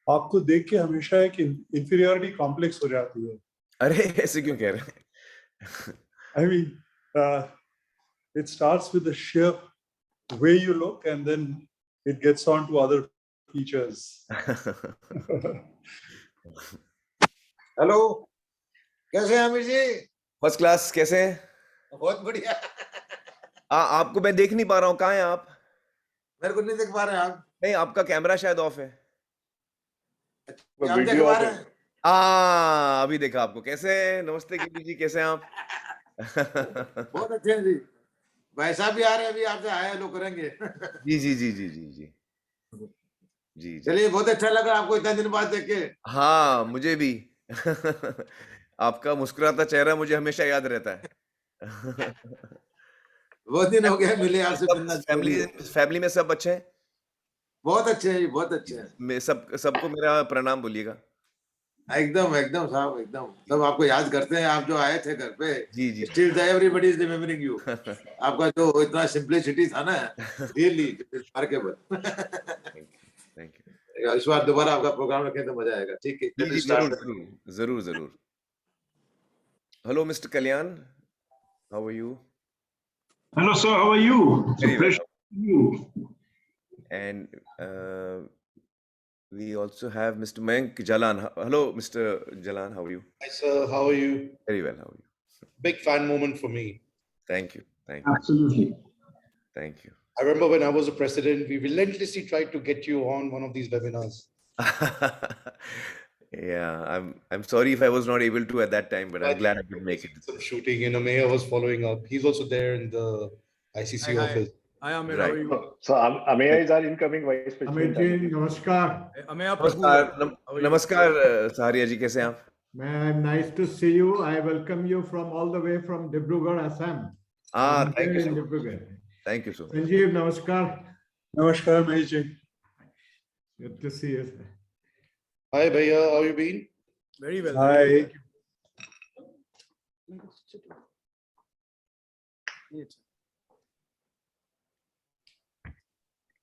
आपको देख के हमेशा एक इंफीरियरिटी कॉम्प्लेक्स हो जाती है. अरे ऐसे क्यों कह रहे हैं? I mean, it starts with the sheer way you look, and then it gets on to other features. Hello, कैसे हैं आमिर जी? First class. कैसे हैं? बहुत बढ़िया. आपको मैं देख नहीं पा रहा हूँ. कहाँ हैं आप? मेरे को नहीं देख पा रहे हैं आप? नहीं, आपका कैमरा शायद ऑफ है. आप देख पा रहे हैं? अभी देखा आपको. कैसे हैं? नमस्ते कीर्ति जी, कैसे हैं आप? बहुत अच्छे हैं जी. भाई साहब भी आ रहे हैं, अभी आपसे आए लोग करेंगे. जी जी जी जी जी जी जी. चलिए, बहुत अच्छा लगा आपको इतने दिन बाद देख के. हाँ, मुझे भी. आपका मुस्कुराता चेहरा मुझे हमेशा याद रहता है. बहुत दिन हो गए मिले आपसे मिलना. फैमिली में सब अच्छे हैं? बहुत अच्छे हैं, बहुत अच्छे हैं. सबको मेरा प्रणाम बोलिएगा. एकदम एकदम साहब, एकदम सब आपको याद करते हैं. आप जो आए थे घर पे, जी जी. Still everybody is remembering you. आपका जो इतना सिंपलिसिटी था ना, रियली रिमार्केबल. Thank you. इस बार दोबारा आपका प्रोग्राम रखें तो मजा आएगा. ठीक है, जी, जरूर जरूर. Hello mister Kalyan, how are you? Hello sir, how are you? Very well. You. And we also have Mr. Mayank Jalan. Hello Mr. Jalan, how are you? Hi sir, how are you? Very well, how are you? Big fan moment for me. Thank you. Absolutely. Thank you. I remember when I was a president, we relentlessly tried to get you on one of these webinars. Yeah, I'm sorry if I was not able to at that time, but I'm glad I could make it. Some shooting, Amir was following up. He's also there in the ICC office. Hi Amir, Right. how are you? So Amir is our incoming vice president. Amir ji, namaskar. Amir, नमस्कार सहारिया जी, कैसे हैं आप? I'm nice to see you. I welcome you from all the way from Dibrugarh, Assam. Thank you so much. Dibrugarh. Thank you so much. Sanjeev, namaskar. Namaskar, Mahesh ji. Good to see you. Hi Bhaiya, how you been? Very well. Hi.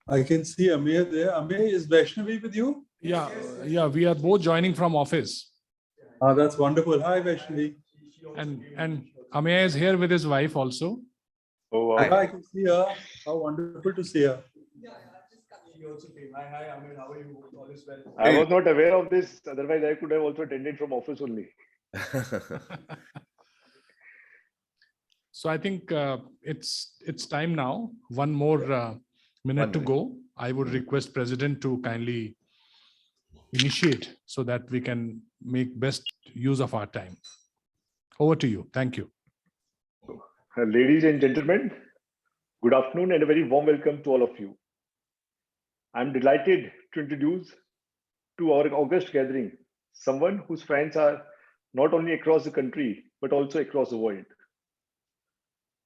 I can see Amir there. Amir, is Vaishnavi with you? Yeah, we are both joining from office. That's wonderful. Hi, Vaishnavi. And Amir is here with his wife also. Oh, wow. I can see her. How wonderful to see her. She also came. Hi Amir, how are you? All is well. I was not aware of this. Otherwise, I could have also attended from office only. So I think it's time now. One more minute to go. I would request President to kindly initiate so that we can make best use of our time. Over to you. Thank you. Ladies and gentlemen, good afternoon and a very warm welcome to all of you. I'm delighted to introduce to our August gathering someone whose fans are not only across the country, but also across the world.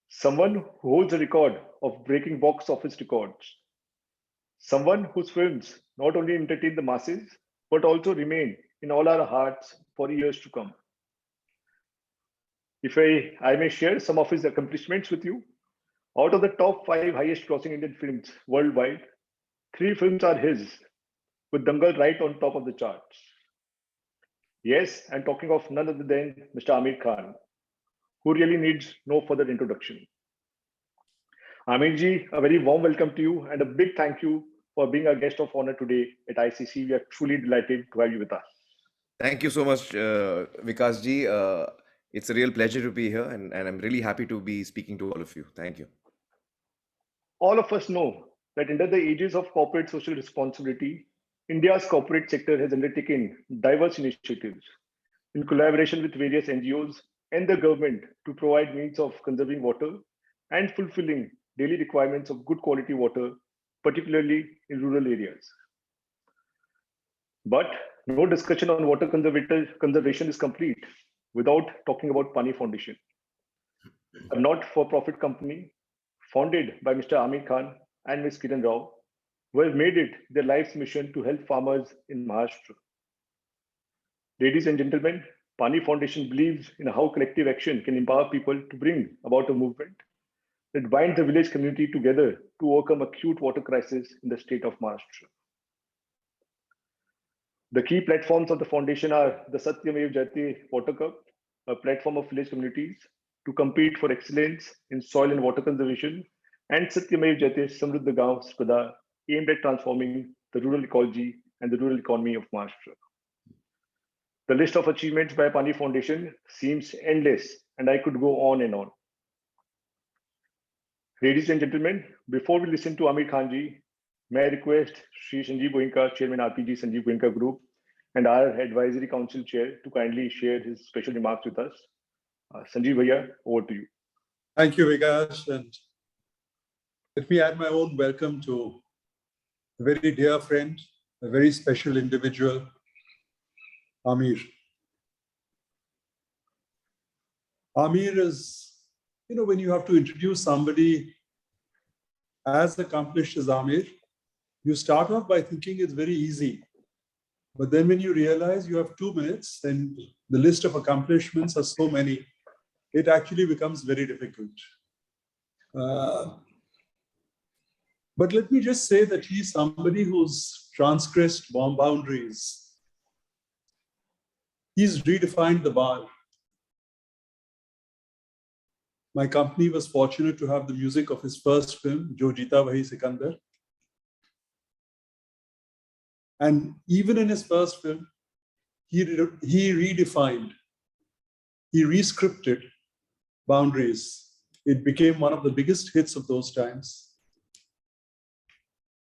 Someone who holds a record of breaking box office records. Someone whose films not only entertain the masses, but also remain in all our hearts for years to come. If I may share some of his accomplishments with you, out of the top 5 highest grossing Indian films worldwide, 3 films are his, with Dangal right on top of the charts. Yes, I'm talking of none other than Mr. Amir Khan, who really needs no further introduction. Amir ji, a very warm welcome to you and a big thank you for being our guest of honor today at ICC. We are truly delighted to have you with us. Thank you so much, Vikas ji. It's a real pleasure to be here, and I'm really happy to be speaking to all of you. Thank you. All of us know that under the aegis of corporate social responsibility, India's corporate sector has undertaken diverse initiatives in collaboration with various NGOs and the government to provide means of conserving water and fulfilling daily requirements of good quality water, particularly in rural areas. But no discussion on water conservation is complete without talking about Pani Foundation, a not-for-profit company founded by Mr. Amir Khan and Ms. Kiran Rao, who have made it their life's mission to help farmers in Maharashtra. Ladies and gentlemen, Pani Foundation believes in how collective action can empower people to bring about a movement that binds the village community together to overcome acute water crisis in the state of Maharashtra. The key platforms of the foundation are the Satyamev Jayate Water Cup, a platform of village communities to compete for excellence in soil and water conservation, and Satyamev Jayate Samruddha Gaon Spada, aimed at transforming the rural ecology and the rural economy of Maharashtra. The list of achievements by Pani Foundation seems endless, and I could go on and on. Ladies and gentlemen, before we listen to Amir Khan ji, may I request Shri Sanjeev Goenka, Chairman RPG Sanjeev Goenka Group, and our Advisory Council Chair to kindly share his special remarks with us. Sanjeev Bhaiya, over to you. Thank you, Vikas. And let me add my own welcome to a very dear friend, a very special individual, Amir. Amir is, when you have to introduce somebody as accomplished as Amir, you start off by thinking it's very easy. But then when you realize you have 2 minutes and the list of accomplishments are so many, it actually becomes very difficult. But let me just say that he's somebody who's transgressed boundaries. He's redefined the bar. My company was fortunate to have the music of his first film, Jo Jeeta Wahi Sikandar. And even in his first film, he redefined, he rescripted boundaries. It became one of the biggest hits of those times.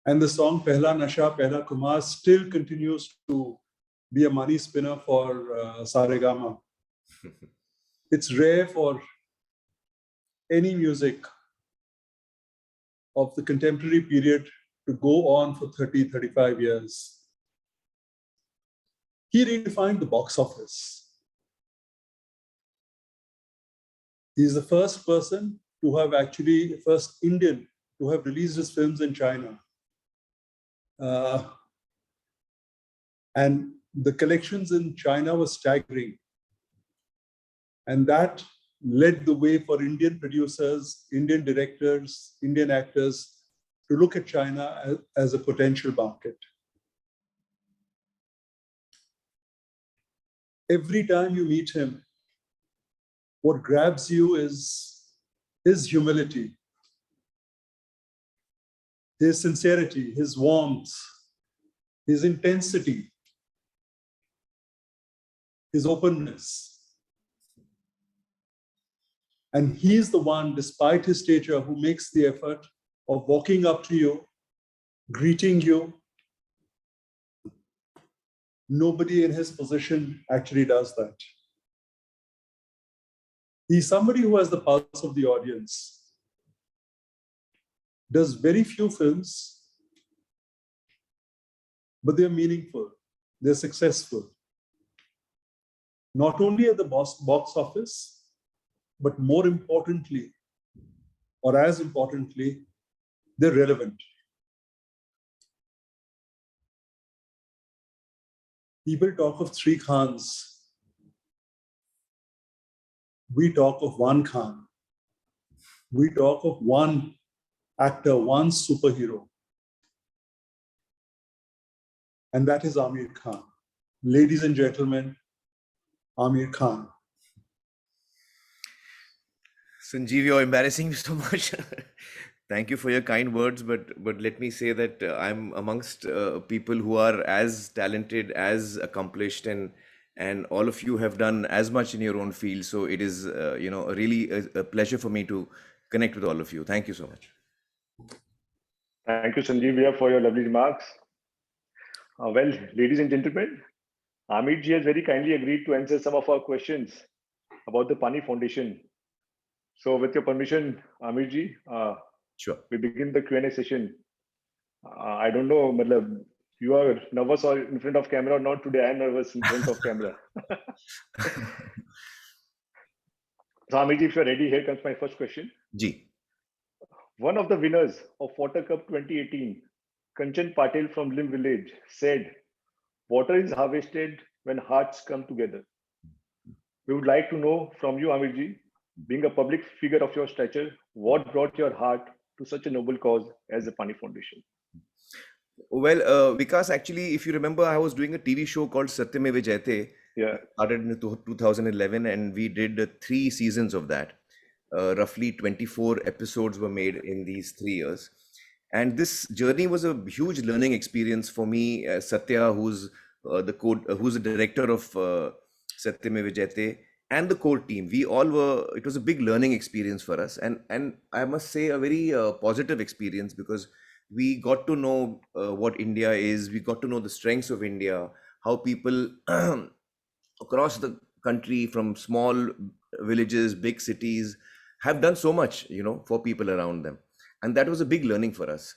And the song Pehla Nasha, Pehla Kumar still continues to be a money spinner for Saregama. It's rare for any music of the contemporary period to go on for 30, 35 years. He redefined the box office. He's the first person to have actually, first Indian to have released his films in China. And the collections in China were staggering. And that led the way for Indian producers, Indian directors, Indian actors to look at China as a potential market. Every time you meet him, what grabs you is his humility, his sincerity, his warmth, his intensity, his openness. And he's the one, despite his stature, who makes the effort of walking up to you, greeting you. Nobody in his position actually does that. He's somebody who has the pulse of the audience, does very few films, but they're meaningful, they're successful. Not only at the box office, but more importantly, or as importantly, they're relevant. People talk of 3 Khans. We talk of 1 Khan. We talk of 1 actor, 1 superhero. And that is Amir Khan. Ladies and gentlemen, Amir Khan. Sanjeev, you're embarrassing me so much. Thank you for your kind words, but let me say that I'm amongst people who are as talented, as accomplished, and all of you have done as much in your own field. So it is, really a pleasure for me to connect with all of you. Thank you so much. Thank you, Sanjeev Bhaiya, for your lovely remarks. Well, ladies and gentlemen, Amir ji has very kindly agreed to answer some of our questions about the Pani Foundation. So with your permission, Amir ji, Sure. we begin the Q&A session. I don't know, matlab, you are nervous or in front of camera or not. Today I am nervous in front of camera. So Amir ji, if you're ready, here comes my first question. Ji. One of the winners of Water Cup 2018, Kanchan Patel from Lim Village, said, "Water is harvested when hearts come together." We would like to know from you, Amir ji, being a public figure of your stature, what brought your heart to such a noble cause as the Pani Foundation? Well, Vikas, actually, if you remember, I was doing a TV show called Satyameva Jayate. Yeah. Started in 2011, and we did 3 seasons of that. Roughly 24 episodes were made in these 3 years. And this journey was a huge learning experience for me. Satya, who's the director of Satyameva Jayate, and the core team. We all were. It was a big learning experience for us, and I must say a very positive experience, because we got to know what India is. We got to know the strengths of India, how people across the country, from small villages, big cities, have done so much, for people around them. And that was a big learning for us.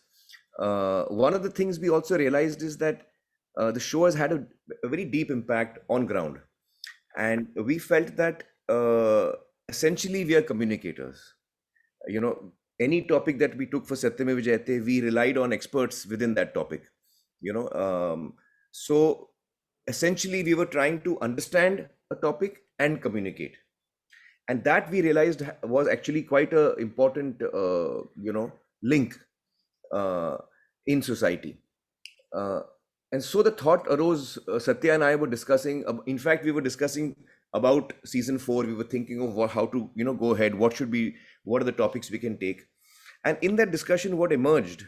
One of the things we also realized is that the show has had a very deep impact on ground. And we felt that essentially we are communicators. Any topic that we took for Satyameva Jayate, we relied on experts within that topic. So essentially we were trying to understand a topic and communicate, and that we realized was actually quite a important link in society. And so the thought arose. Satya and I were discussing, in fact we were discussing about season 4. We were thinking of how to go ahead, what are the topics we can take. And in that discussion, what emerged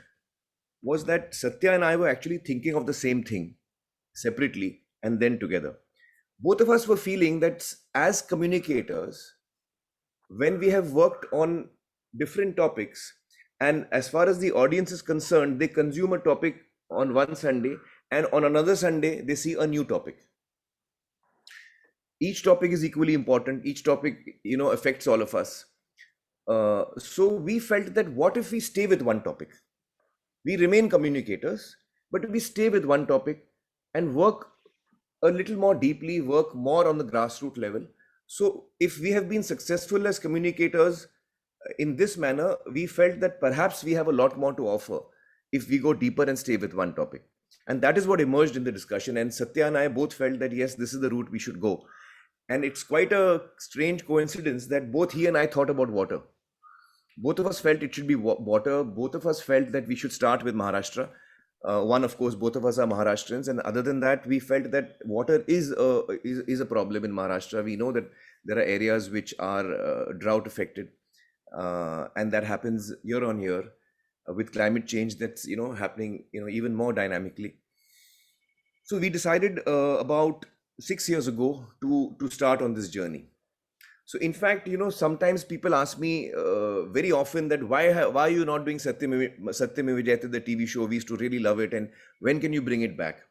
was that Satya and I were actually thinking of the same thing separately and then together. Both of us were feeling that as communicators, when we have worked on different topics, and as far as the audience is concerned, they consume a topic on one Sunday, and on another Sunday they see a new topic. Each topic is equally important. Each topic affects all of us. So we felt that what if we stay with one topic? We remain communicators, but we stay with one topic and work a little more deeply, work more on the grassroots level. So if we have been successful as communicators in this manner, we felt that perhaps we have a lot more to offer if we go deeper and stay with one topic. And that is what emerged in the discussion. And Satya and I both felt that, yes, this is the route we should go. And it's quite a strange coincidence that both he and I thought about water. Both of us felt it should be water. Both of us felt that we should start with Maharashtra. One, of course, both of us are Maharashtrians, and other than that, we felt that water is a problem in Maharashtra. We know that there are areas which are drought affected, and that happens year on year with climate change. That's happening even more dynamically. So we decided about 6 years ago to start on this journey. So in fact, sometimes people ask me very often that why are you not doing Satyameva Jayate, the TV show? We used to really love it, and when can you bring it back?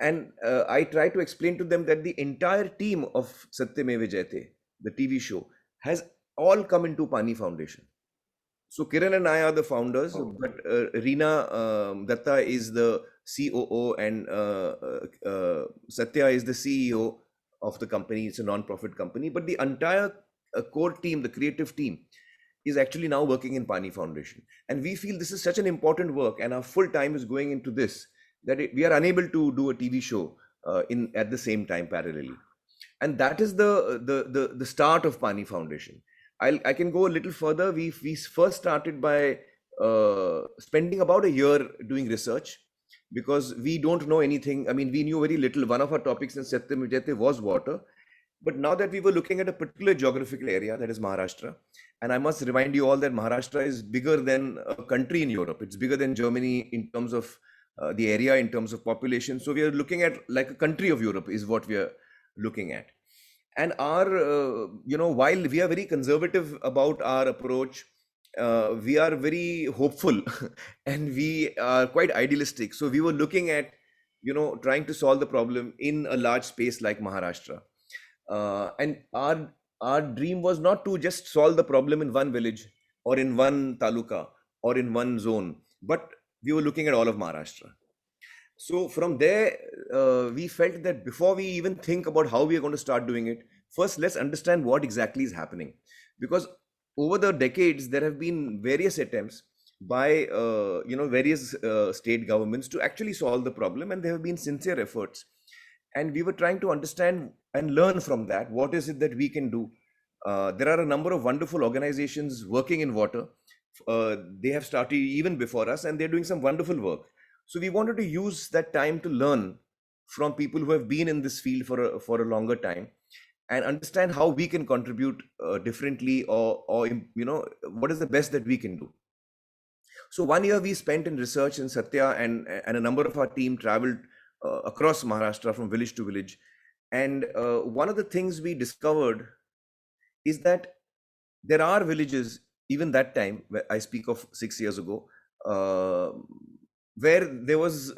And I try to explain to them that the entire team of Satyameva Jayate, the TV show, has all come into Pani Foundation. So Kiran and I are the founders, but Reena Datta is the COO, and Satya is the CEO of the company. It's a non-profit company, but the entire core team, the creative team, is actually now working in Pani Foundation. And we feel this is such an important work, and our full time is going into this, that we are unable to do a TV show at the same time parallelly. And that is the start of Pani Foundation. I can go a little further. We first started by spending about a year doing research, because we don't know anything. I mean, we knew very little. One of our topics in Satyameva Jayate was water. But now that we were looking at a particular geographical area, that is Maharashtra, and I must remind you all that Maharashtra is bigger than a country in Europe. It's bigger than Germany in terms of the area, in terms of population. So we are looking at like a country of Europe is what we are looking at. And our, while we are very conservative about our approach, we are very hopeful and we are quite idealistic. So we were looking at, trying to solve the problem in a large space like Maharashtra. And our dream was not to just solve the problem in one village or in one taluka or in one zone, but we were looking at all of Maharashtra. So from there, we felt that before we even think about how we are going to start doing it, first let's understand what exactly is happening. Because over the decades, there have been various attempts by various state governments to actually solve the problem, and there have been sincere efforts. And we were trying to understand and learn from that. What is it that we can do? There are a number of wonderful organizations working in water. They have started even before us, and they're doing some wonderful work. So we wanted to use that time to learn from people who have been in this field for a longer time, and understand how we can contribute differently, or what is the best that we can do. So 1 year we spent in research, and Satya and a number of our team traveled across Maharashtra from village to village. And one of the things we discovered is that there are villages, even that time, where I speak of 6 years ago, where there was,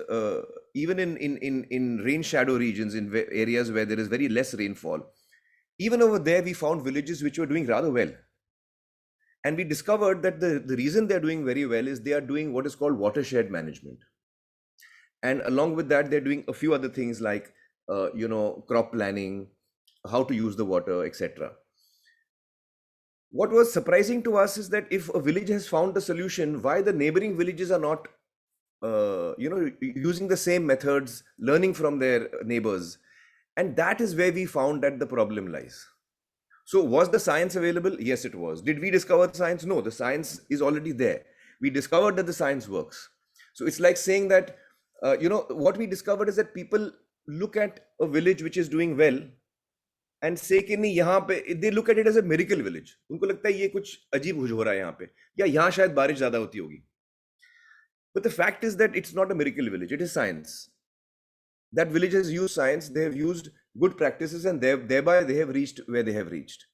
even in rain shadow regions, in areas where there is very less rainfall, even over there we found villages which were doing rather well. And we discovered that the reason they're doing very well is they are doing what is called watershed management. And along with that, they're doing a few other things like, crop planning, how to use the water, etc. What was surprising to us is that if a village has found a solution, why the neighboring villages are not, using the same methods, learning from their neighbors. And that is where we found that the problem lies. So was the science available? Yes, it was. Did we discover the science? No, the science is already there. We discovered that the science works. So it's like saying that, what we discovered is that people look at a village which is doing well and say कि नहीं यहाँ पे, they look at it as a miracle village. उनको लगता है ये कुछ अजीब हो रहा है यहाँ पे, या यहाँ शायद बारिश ज़्यादा होती होगी. But the fact is that it's not a miracle village, it is science. That village has used science, they have used good practices, and thereby they have reached where they have reached.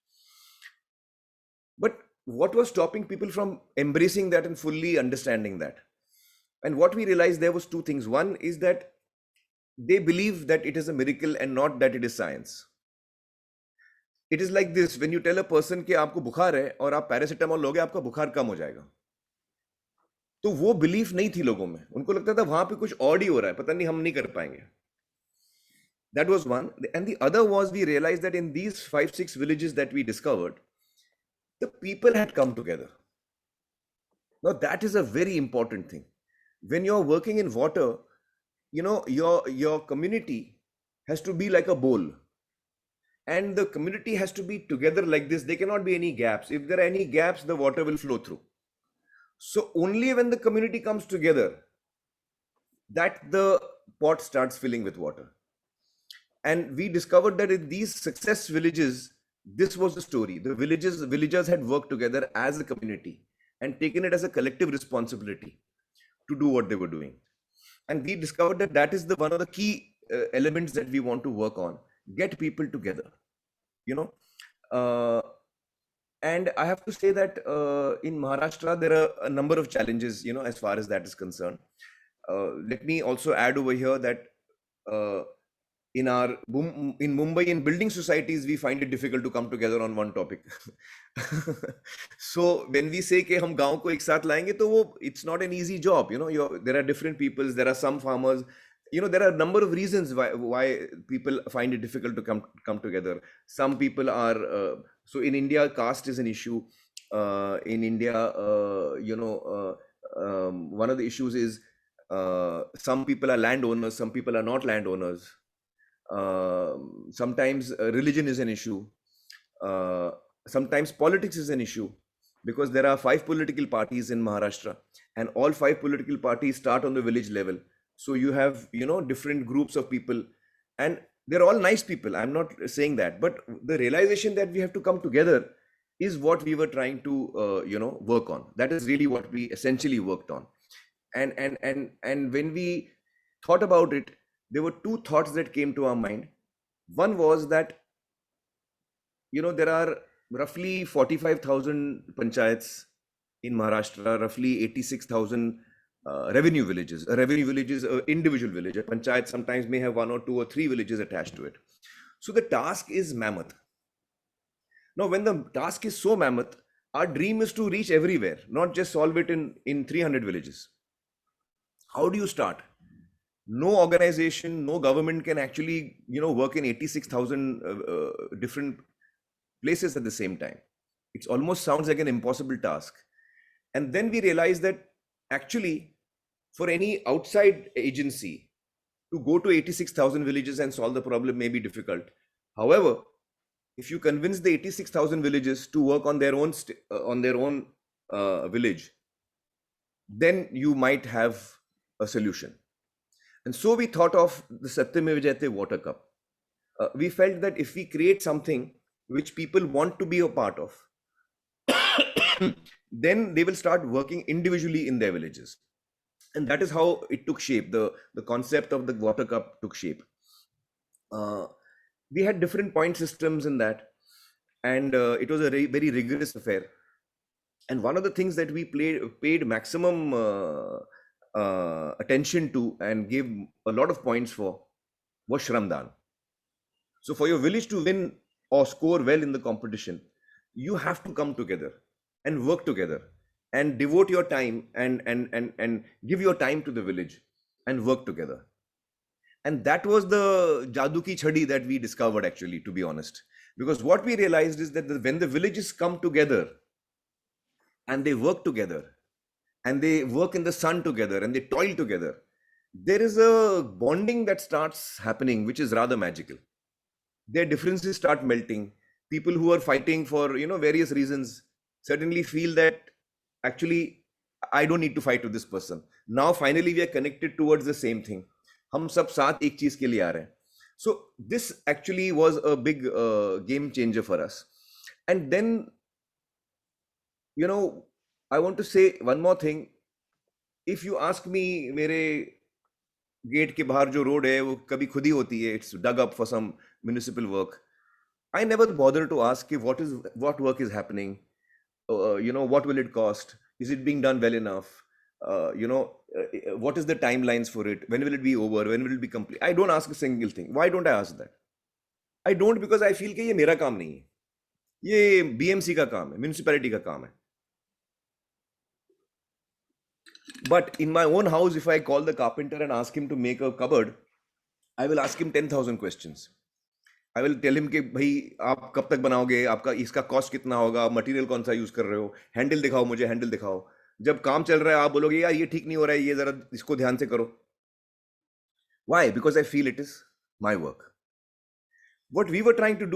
But what was stopping people from embracing that and fully understanding that? And what we realized there was two things. One is that they believe that it is a miracle and not that it is science. It is like this, when you tell a person कि आपको बुखार है और आप paracetamol लोगे आपका बुखार कम हो जाएगा, तो वो बिलीफ नहीं थी लोगों में. उनको लगता था वहां पे कुछ और ही हो रहा है, पता नहीं हम नहीं कर पाएंगे. That was one. And the other was, we realized that in these 5-6 villages that we discovered, the people had come together. Now that is a very important thing. When you're working in water, your community has to be like a bowl. And the community has to be together like this. There cannot be any gaps. If there are any gaps, the water will flow through. So only when the community comes together, that the pot starts filling with water. And we discovered that in these success villages, this was the story. The villagers had worked together as a community and taken it as a collective responsibility to do what they were doing. And we discovered that that is one of the key elements that we want to work on. Get people together, and I have to say that in Maharashtra, there are a number of challenges, as far as that is concerned. Let me also add over here that in Mumbai, in building societies, we find it difficult to come together on one topic. So when we say कि हम गांव को एक साथ लाएंगे, तो it's not an easy job. There are different peoples. There are some farmers. There are a number of reasons why people find it difficult to come together. Some people are, so in India, caste is an issue. In India, one of the issues is some people are landowners, some people are not landowners. Sometimes religion is an issue. Sometimes politics is an issue, because there are 5 political parties in Maharashtra, and all 5 political parties start on the village level. So you have, different groups of people, and they're all nice people. I'm not saying that, but the realization that we have to come together is what we were trying to, work on. That is really what we essentially worked on. And when we thought about it, there were 2 thoughts that came to our mind. One was that, there are roughly 45,000 panchayats in Maharashtra, roughly 86,000 revenue villages. A revenue village is an individual village. A panchayat sometimes may have 1 or 2 or 3 villages attached to it. So the task is mammoth. Now, when the task is so mammoth, our dream is to reach everywhere, not just solve it in 300 villages. How do you start? No organization, no government can actually, work in 86,000 different places at the same time. It almost sounds like an impossible task. And then we realized that actually, for any outside agency to go to 86,000 villages and solve the problem may be difficult. However, if you convince the 86,000 villages to work on their own village, then you might have a solution. And so we thought of the Satyameva Jayate water cup. We felt that if we create something which people want to be a part of, then they will start working individually in their villages. And that is how it took shape. The concept of the water cup took shape. We had different point systems in that, and it was a very rigorous affair. And one of the things that we paid maximum attention to and gave a lot of points for was Shramdan. So for your village to win or score well in the competition, you have to come together and work together and devote your time and give your time to the village and work together. And that was the Jadu ki chhadi that we discovered, actually, to be honest. Because what we realized is that when the villages come together and they work together and they work in the sun together and they toil together, there is a bonding that starts happening, which is rather magical. Their differences start melting. People who are fighting for, various reasons certainly feel that actually I don't need to fight with this person. Now finally we are connected towards the same thing. हम सब साथ एक चीज के लिए आ रहे हैं. So this actually was a big game changer for us. And then, I want to say one more thing. If you ask me, मेरे गेट के बाहर जो रोड है वो कभी खुद ही होती है. It's dug up for some municipal work. I never bother to ask if what work is happening. What will it cost? Is it being done well enough? What is the timelines for it? When will it be over? When will it be complete? I don't ask a single thing. Why don't I ask that? I don't, because I feel कि ये मेरा काम नहीं है. ये BMC का काम है, municipality का काम है. But in my own house, if I call the carpenter and ask him to make a cupboard, I will ask him 10,000 questions. I will tell him कि भाई आप कब तक बनाओगे, आपका इसका कॉस्ट कितना होगा, मटेरियल कौन सा यूज कर रहे हो, हैंडल दिखाओ मुझे, हैंडल दिखाओ. जब काम चल रहा है आप बोलोगे यार ये ठीक नहीं हो रहा है, ये जरा इसको ध्यान से करो. Why? Because I feel it is my work. What we are trying to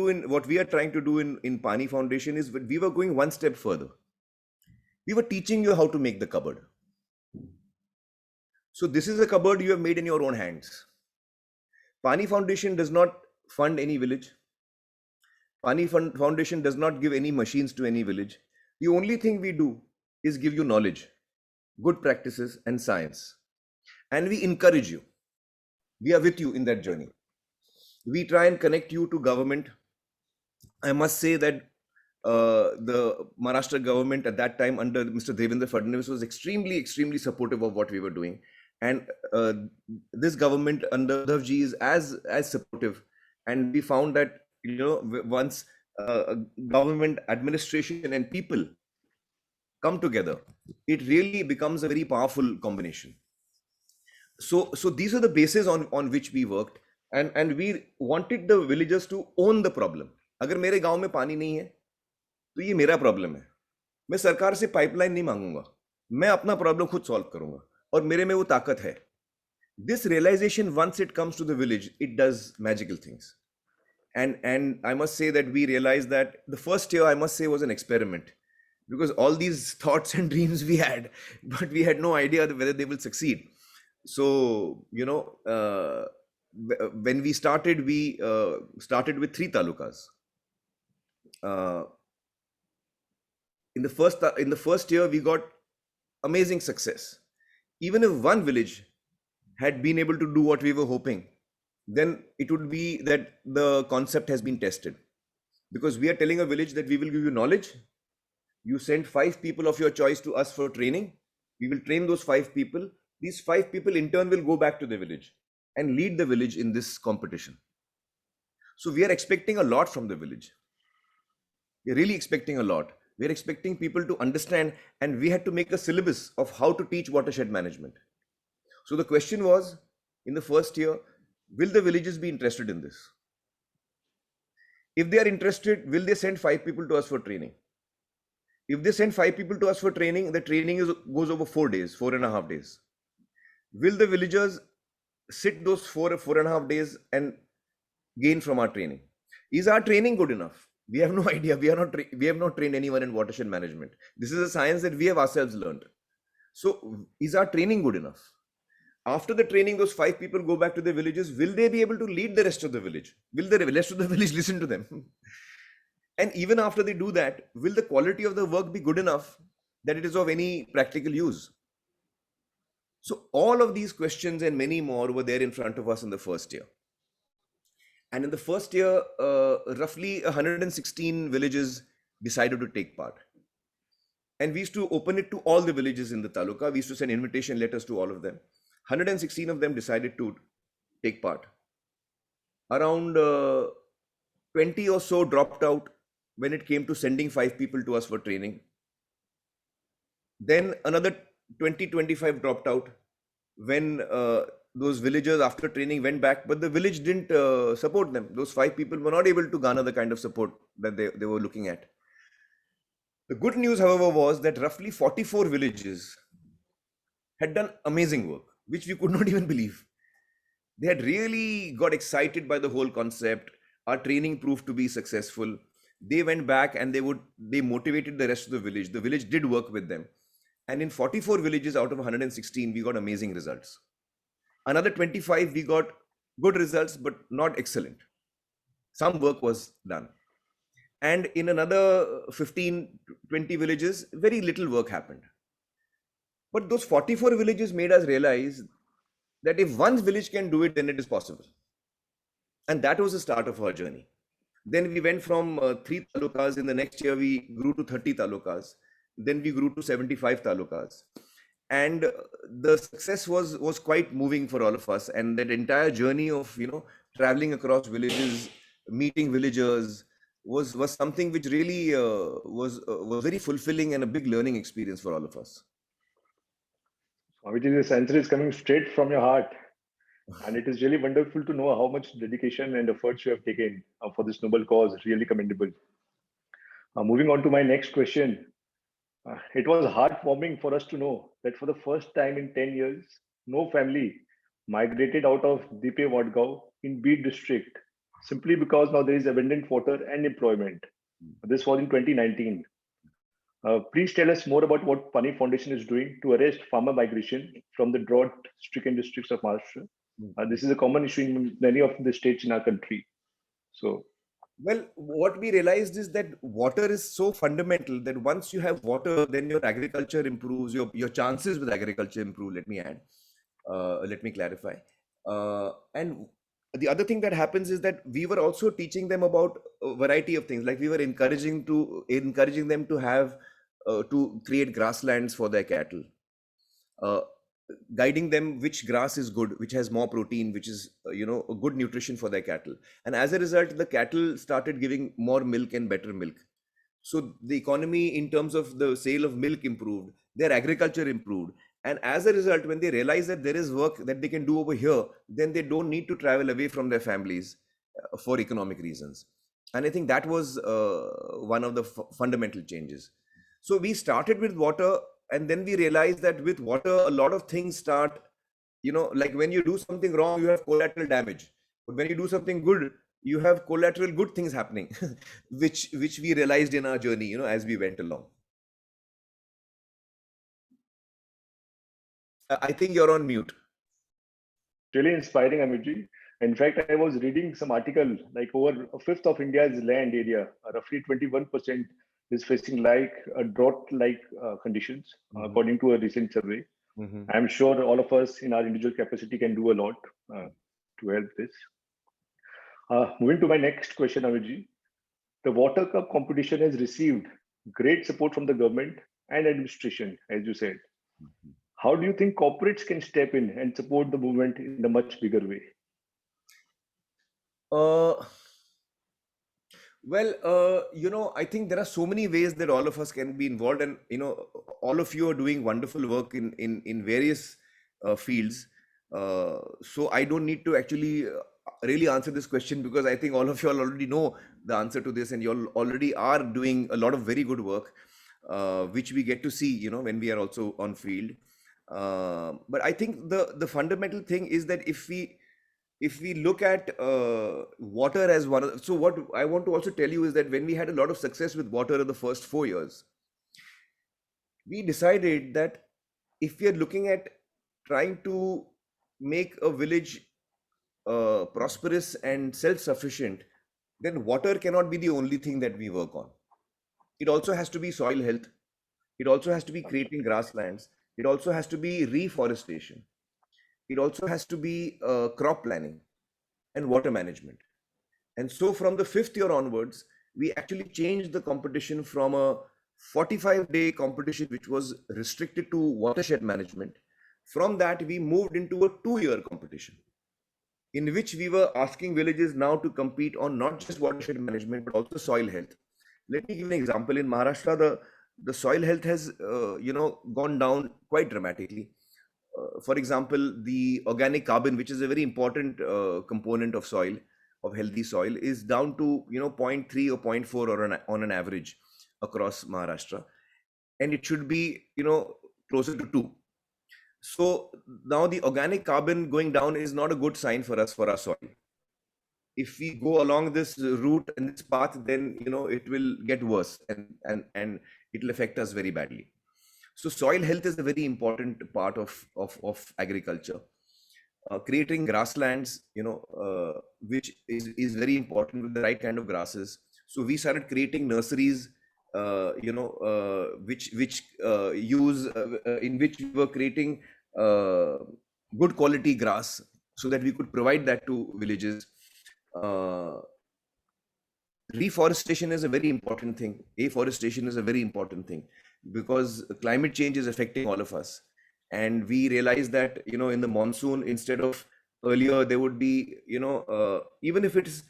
do in Pani Foundation is we were going one step further. We were teaching you how to make the cupboard. So this is a cupboard you have made in your own hands. Pani Foundation does not fund any village. Pani Foundation does not give any machines to any village. The only thing we do is give you knowledge, good practices and science. And we encourage you. We are with you in that journey. We try and connect you to government. I must say that the Maharashtra government at that time under Mr. Devendra Fadnavis was extremely supportive of what we were doing. And this government under Uddhavji is as supportive. And we found that, once government, administration and people come together, it really becomes a very powerful combination. So these are the bases on which we worked. And we wanted the villagers to own the problem. अगर मेरे गांव में पानी नहीं है तो ये मेरा प्रॉब्लम है. मैं सरकार से पाइपलाइन नहीं मांगूंगा, मैं अपना प्रॉब्लम खुद सॉल्व करूंगा और मेरे में वो ताकत है. This realization, once it comes to the village, it does magical things. And I must say that we realized that the first year, I must say, was an experiment, because all these thoughts and dreams we had, but we had no idea whether they will succeed. So, when we started with 3 talukas. In the first year, we got amazing success. Even if one village had been able to do what we were hoping, then it would be that the concept has been tested. Because we are telling a village that we will give you knowledge. You send 5 people of your choice to us for training. We will train those 5 people. These 5 people in turn will go back to the village and lead the village in this competition. So we are expecting a lot from the village. We're really expecting a lot. We're expecting people to understand, and we had to make a syllabus of how to teach watershed management. So the question was, in the first year, will the villages be interested in this? If they are interested, will they send 5 people to us for training? If they send 5 people to us for training, the training goes over 4 days, 4.5 days. Will the villagers sit those 4.5 days and gain from our training? Is our training good enough? We have no idea. We have not trained anyone in watershed management. This is a science that we have ourselves learned. So is our training good enough? After the training, those 5 people go back to their villages. Will they be able to lead the rest of the village? Will the rest of the village listen to them? And even after they do that, will the quality of the work be good enough that it is of any practical use? So all of these questions and many more were there in front of us in the first year. And in the first year, roughly 116 villages decided to take part. And we used to open it to all the villages in the taluka. We used to send invitation letters to all of them. 116 of them decided to take part. Around 20 or so dropped out when it came to sending 5 people to us for training. Then another 20-25 dropped out when those villagers after training went back, but the village didn't support them. Those 5 people were not able to garner the kind of support that they were looking at. The good news, however, was that roughly 44 villages had done amazing work, which we could not even believe. They had really got excited by the whole concept. Our training proved to be successful. They went back and they motivated the rest of the village. The village did work with them. And in 44 villages out of 116, we got amazing results. Another 25, we got good results, but not excellent. Some work was done. And in another 15, 20 villages, very little work happened. But those 44 villages made us realize that if one village can do it, then it is possible. And that was the start of our journey. Then we went from 3 talukas. In the next year, we grew to 30 talukas. Then we grew to 75 talukas. And the success was quite moving for all of us. And that entire journey of, traveling across villages, meeting villagers was something which really was very fulfilling and a big learning experience for all of us. Swamiji, this answer is coming straight from your heart. And it is really wonderful to know how much dedication and efforts you have taken for this noble cause. Really commendable. Moving on to my next question. It was heartwarming for us to know that for the first time in 10 years, no family migrated out of Dipe Wadgaon in Beed district simply because now there is abundant water and employment. This was in 2019. Please tell us more about what Pani Foundation is doing to arrest farmer migration from the drought-stricken districts of Maharashtra. This is a common issue in many of the states in our country. So, well, what we realized is that water is so fundamental that once you have water, then your agriculture improves, your chances with agriculture improve, let me clarify. And the other thing that happens is that we were also teaching them about a variety of things. Like we were encouraging them to have to create grasslands for their cattle, guiding them which grass is good, which has more protein, which is a good nutrition for their cattle. And as a result, the cattle started giving more milk and better milk. So the economy in terms of the sale of milk improved, their agriculture improved. And as a result, when they realize that there is work that they can do over here, then they don't need to travel away from their families for economic reasons. And I think that was one of the fundamental changes. So we started with water, and then we realized that with water, a lot of things start, like when you do something wrong, you have collateral damage. But when you do something good, you have collateral good things happening, which we realized in our journey, as we went along. I think you're on mute. Really inspiring, Amirji. In fact, I was reading some article, like over a fifth of India's land area, roughly 21% is facing like a drought-like conditions, according to a recent survey. I'm sure all of us in our individual capacity can do a lot to help this. Moving to my next question, Amirji. The Water Cup competition has received great support from the government and administration, as you said. How do you think corporates can step in and support the movement in a much bigger way? Well, I think there are so many ways that all of us can be involved, and all of you are doing wonderful work in various fields. So I don't need to actually really answer this question, because I think all of you all already know the answer to this, and you all already are doing a lot of very good work, which we get to see, when we are also on field. But I think the fundamental thing is that if we look at water as one of, so what I want to also tell you is that when we had a lot of success with water in the first 4 years, we decided that if we are looking at trying to make a village prosperous and self-sufficient, then water cannot be the only thing that we work on. It also has to be soil health. It also has to be creating grasslands. It also has to be reforestation. It also has to be crop planning and water management. And so from the 5th year onwards, we actually changed the competition from a 45-day competition, which was restricted to watershed management. From that, we moved into a 2-year competition, in which we were asking villages now to compete on not just watershed management, but also soil health. Let me give an example. In Maharashtra, the soil health has gone down quite dramatically. For example, the organic carbon, which is a very important component of soil, of healthy soil, is down to 0.3 or 0.4 or on an average across Maharashtra, and it should be closer to 2. So now the organic carbon going down is not a good sign for us, for our soil. If we go along this route and this path, then it will get worse, and it will affect us very badly. So soil health is a very important part of agriculture. Creating grasslands, which is very important with the right kind of grasses. So we started creating nurseries, which use in which we were creating good quality grass, so that we could provide that to villages. Reforestation is a very important thing. Afforestation is a very important thing, because climate change is affecting all of us. And we realize that, in the monsoon, instead of earlier, there would be, even if it is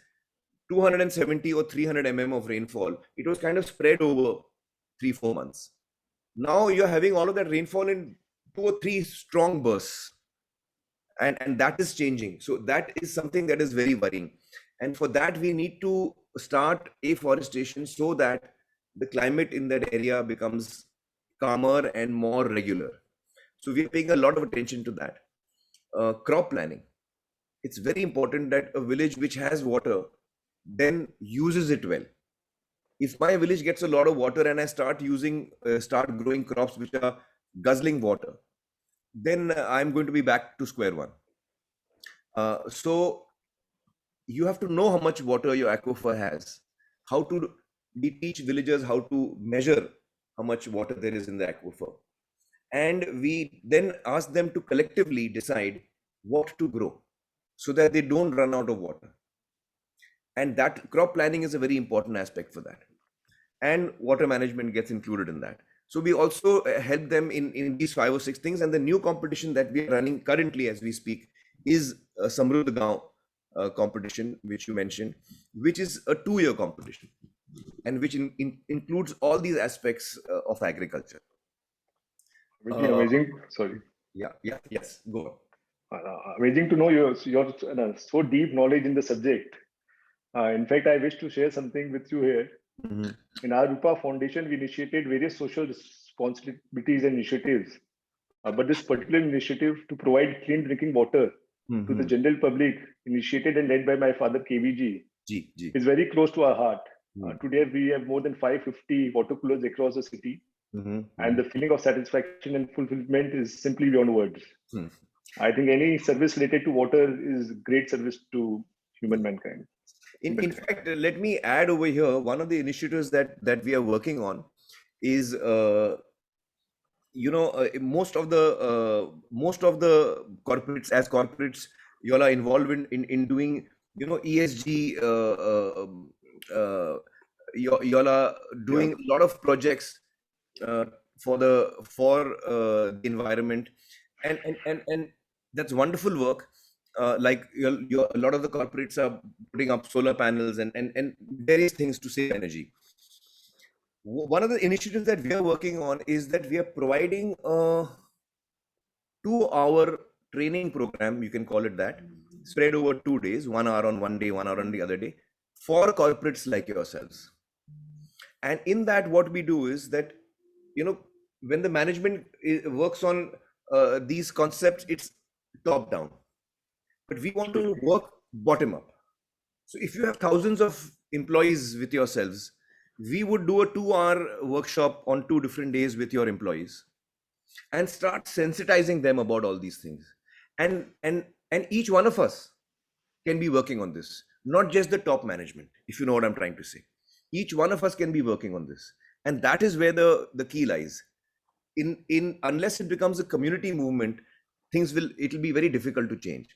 270 or 300 mm of rainfall, it was kind of spread over 3-4 months. Now you're having all of that rainfall in 2 or 3 strong bursts. And that is changing. So that is something that is very worrying. And for that, we need to start afforestation so that the climate in that area becomes calmer and more regular. So we are paying a lot of attention to that. Crop planning. It's very important that a village which has water then uses it well. If my village gets a lot of water and I start growing crops which are guzzling water, then I'm going to be back to square one. So you have to know how much water your aquifer has. We teach villagers how to measure how much water there is in the aquifer. And we then ask them to collectively decide what to grow so that they don't run out of water. And that crop planning is a very important aspect for that. And water management gets included in that. So we also help them in these 5 or 6 things. And the new competition that we are running currently as we speak is Samruddh Gaon competition, which you mentioned, which is a 2-year competition, and which includes all these aspects of agriculture. Amazing. Sorry. Yes, go on. Amazing to know your so deep knowledge in the subject. In fact, I wish to share something with you here. Mm-hmm. In our Rupa Foundation, we initiated various social responsibilities and initiatives. But this particular initiative to provide clean drinking water to the general public, initiated and led by my father KVG, is very close to our heart. Today, we have more than 550 water coolers across the city. And the feeling of satisfaction and fulfillment is simply beyond words. I think any service related to water is great service to human mankind. In fact, let me add over here, one of the initiatives that we are working on is, most of the corporates, as corporates, you all are involved in doing, ESG. You all are doing a lot of projects for the environment, and that's wonderful work. Like a lot of the corporates are putting up solar panels and various things to save energy. One of the initiatives that we are working on is that we are providing a 2-hour training program, you can call it that, spread over 2 days, 1 hour on one day, 1 hour on the other day, for corporates like yourselves. And in that, what we do is that, when the management works on these concepts, it's top down. But we want to work bottom up. So if you have thousands of employees with yourselves, we would do a 2-hour workshop on 2 different days with your employees and start sensitizing them about all these things. And each one of us can be working on this, not just the top management, if you know what I'm trying to say. Each one of us can be working on this, and that is where the key lies. In unless it becomes a community movement, it'll be very difficult to change.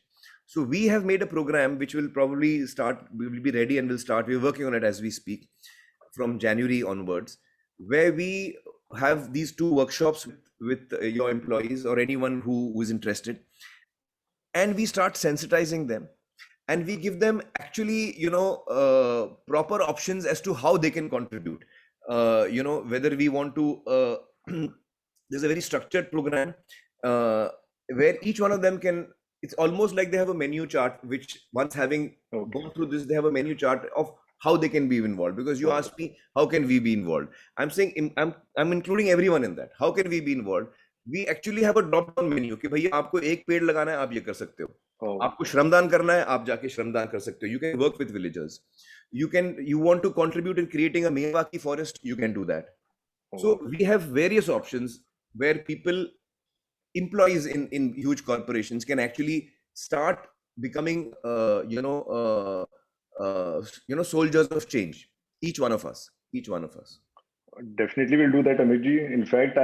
So we have made a program which will probably start, we will be ready and will start, we're working on it as we speak, from January onwards, where we have these 2 workshops with your employees or anyone who is interested, and we start sensitizing them, and we give them actually proper options as to how they can contribute. Whether we want to there's a very structured program where each one of them can, it's almost like they have a menu chart, which once having gone through this, they have a menu chart of how they can be involved. Because you asked me, how can we be involved? I'm saying I'm including everyone in that. How can we be involved? We actually have a drop down menu कि भैया आपको एक पेड़ लगाना है, आप ये कर सकते हो. आपको श्रमदान करना है, आप जाके श्रमदान कर सकते हो. You can work with villagers. You want to contribute in creating a Mewaki forest, you can do that. So we have various options where people, employees in huge corporations, can actually start becoming soldiers of change. Each one of us. Definitely will do that, Amirji. In fact,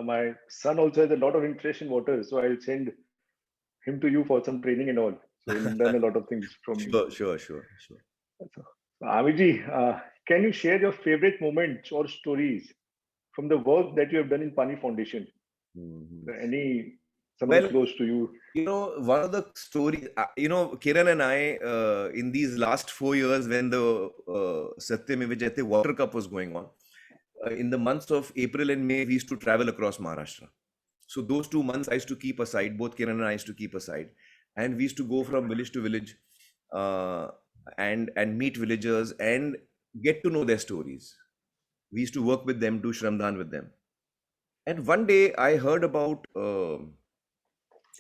my son also has a lot of interest in water, so I'll send him to you for some training and all. So he'll learn a lot of things from you. Sure. So, Amirji, can you share your favorite moments or stories from the work that you have done in Pani Foundation? Something close to you? One of the stories, Kiran and I, in these last 4 years, when the Satyam Vijayate Water Cup was going on, in the months of April and May, we used to travel across Maharashtra. So those 2 months I used to keep aside, both Kiran and I used to keep aside, and we used to go from village to village and meet villagers and get to know their stories. We used to work with them, do Shramdan with them. And one day I heard about,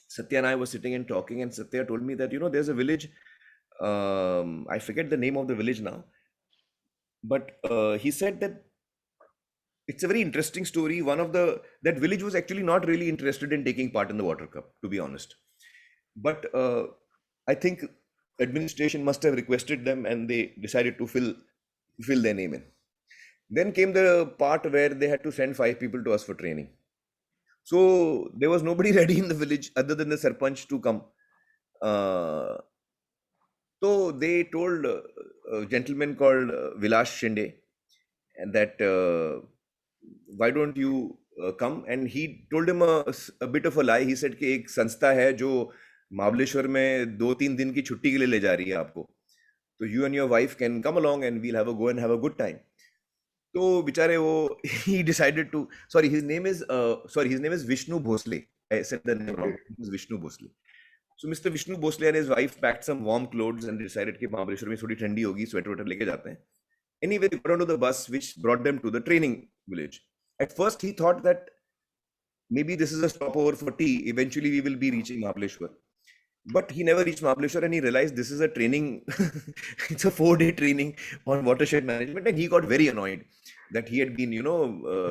Satya and I were sitting and talking, and Satya told me that, there's a village, I forget the name of the village now, but he said that it's a very interesting story. That village was actually not really interested in taking part in the Water Cup, to be honest. But I think administration must have requested them, and they decided to fill their name in. Then came the part where they had to send 5 people to us for training. So there was nobody ready in the village other than the Sarpanch to come. So they told a gentleman called Vilash Shinde and that why don't you come? And he told him a bit of a lie. He said कि एक संस्था है जो महाबलेश्वर में 2-3 दिन की छुट्टी के लिए ले जा रही है आपको. So you and your wife can come along and we'll have a go and have a good time. So बिचारे वो, he decided to, his name is Vishnu Bhosle. I said the name wrong. It was Vishnu Bhosle. So Mr. Vishnu Bhosle and his wife packed some warm clothes and decided कि महाबलेश्वर में थोड़ी ठंडी होगी, sweater लेके जाते हैं. Anyway, they got onto the bus which brought them to the training village. At first, he thought that maybe this is a stopover for tea. Eventually, we will be reaching Mahabaleshwar. But he never reached Mahabaleshwar, and he realized this is a training. It's a 4-day training on watershed management, and he got very annoyed that he had been,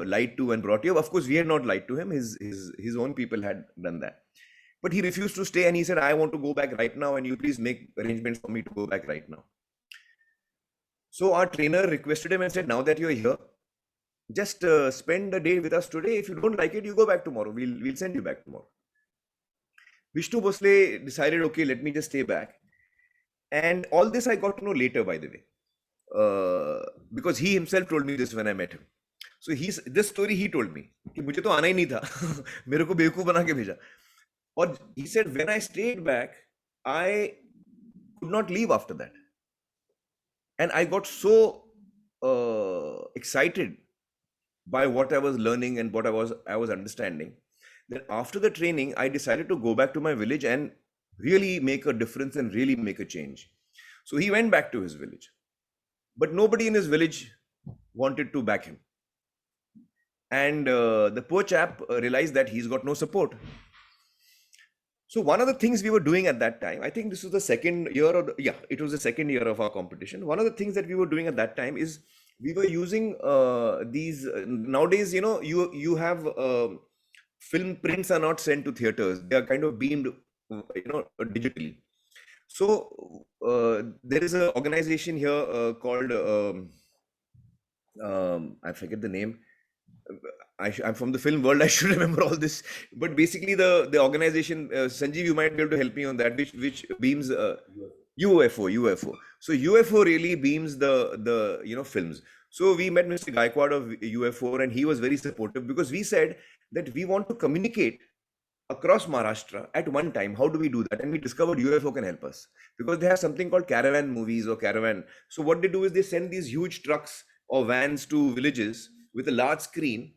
lied to and brought here. Of course, we had not lied to him. His own people had done that. But he refused to stay, and he said, "I want to go back right now, and you please make arrangements for me to go back right now." So our trainer requested him and said, "Now that you're here, just spend the day with us today. If you don't like it, you go back tomorrow. We'll send you back tomorrow." Vishnu Bhosle decided, okay, let me just stay back. And all this I got to know later, by the way, because he himself told me this when I met him. So this story he told me कि मुझे तो आना ही नहीं था, मेरे को बेवकूफ बना के भेजा. और he said when I stayed back, I could not leave after that. And I got so excited by what I was learning and what I was understanding that after the training, I decided to go back to my village and really make a difference and really make a change. So he went back to his village, but nobody in his village wanted to back him. And the poor chap realized that he's got no support. So one of the things we were doing at that time, I think this was the second year it was the second year of our competition. One of the things that we were doing at that time is we were using these, nowadays, you have film prints are not sent to theaters. They are kind of beamed digitally. So there is an organization here called I forget the name. I'm from the film world. I should remember all this. But basically, the organization, Sanjeev, you might be able to help me on that. Which beams UFO. So UFO really beams the films. So we met Mr. Gaikwad of UFO, and he was very supportive because we said that we want to communicate across Maharashtra at one time. How do we do that? And we discovered UFO can help us because they have something called caravan movies or caravan. So what they do is they send these huge trucks or vans to villages with a large screen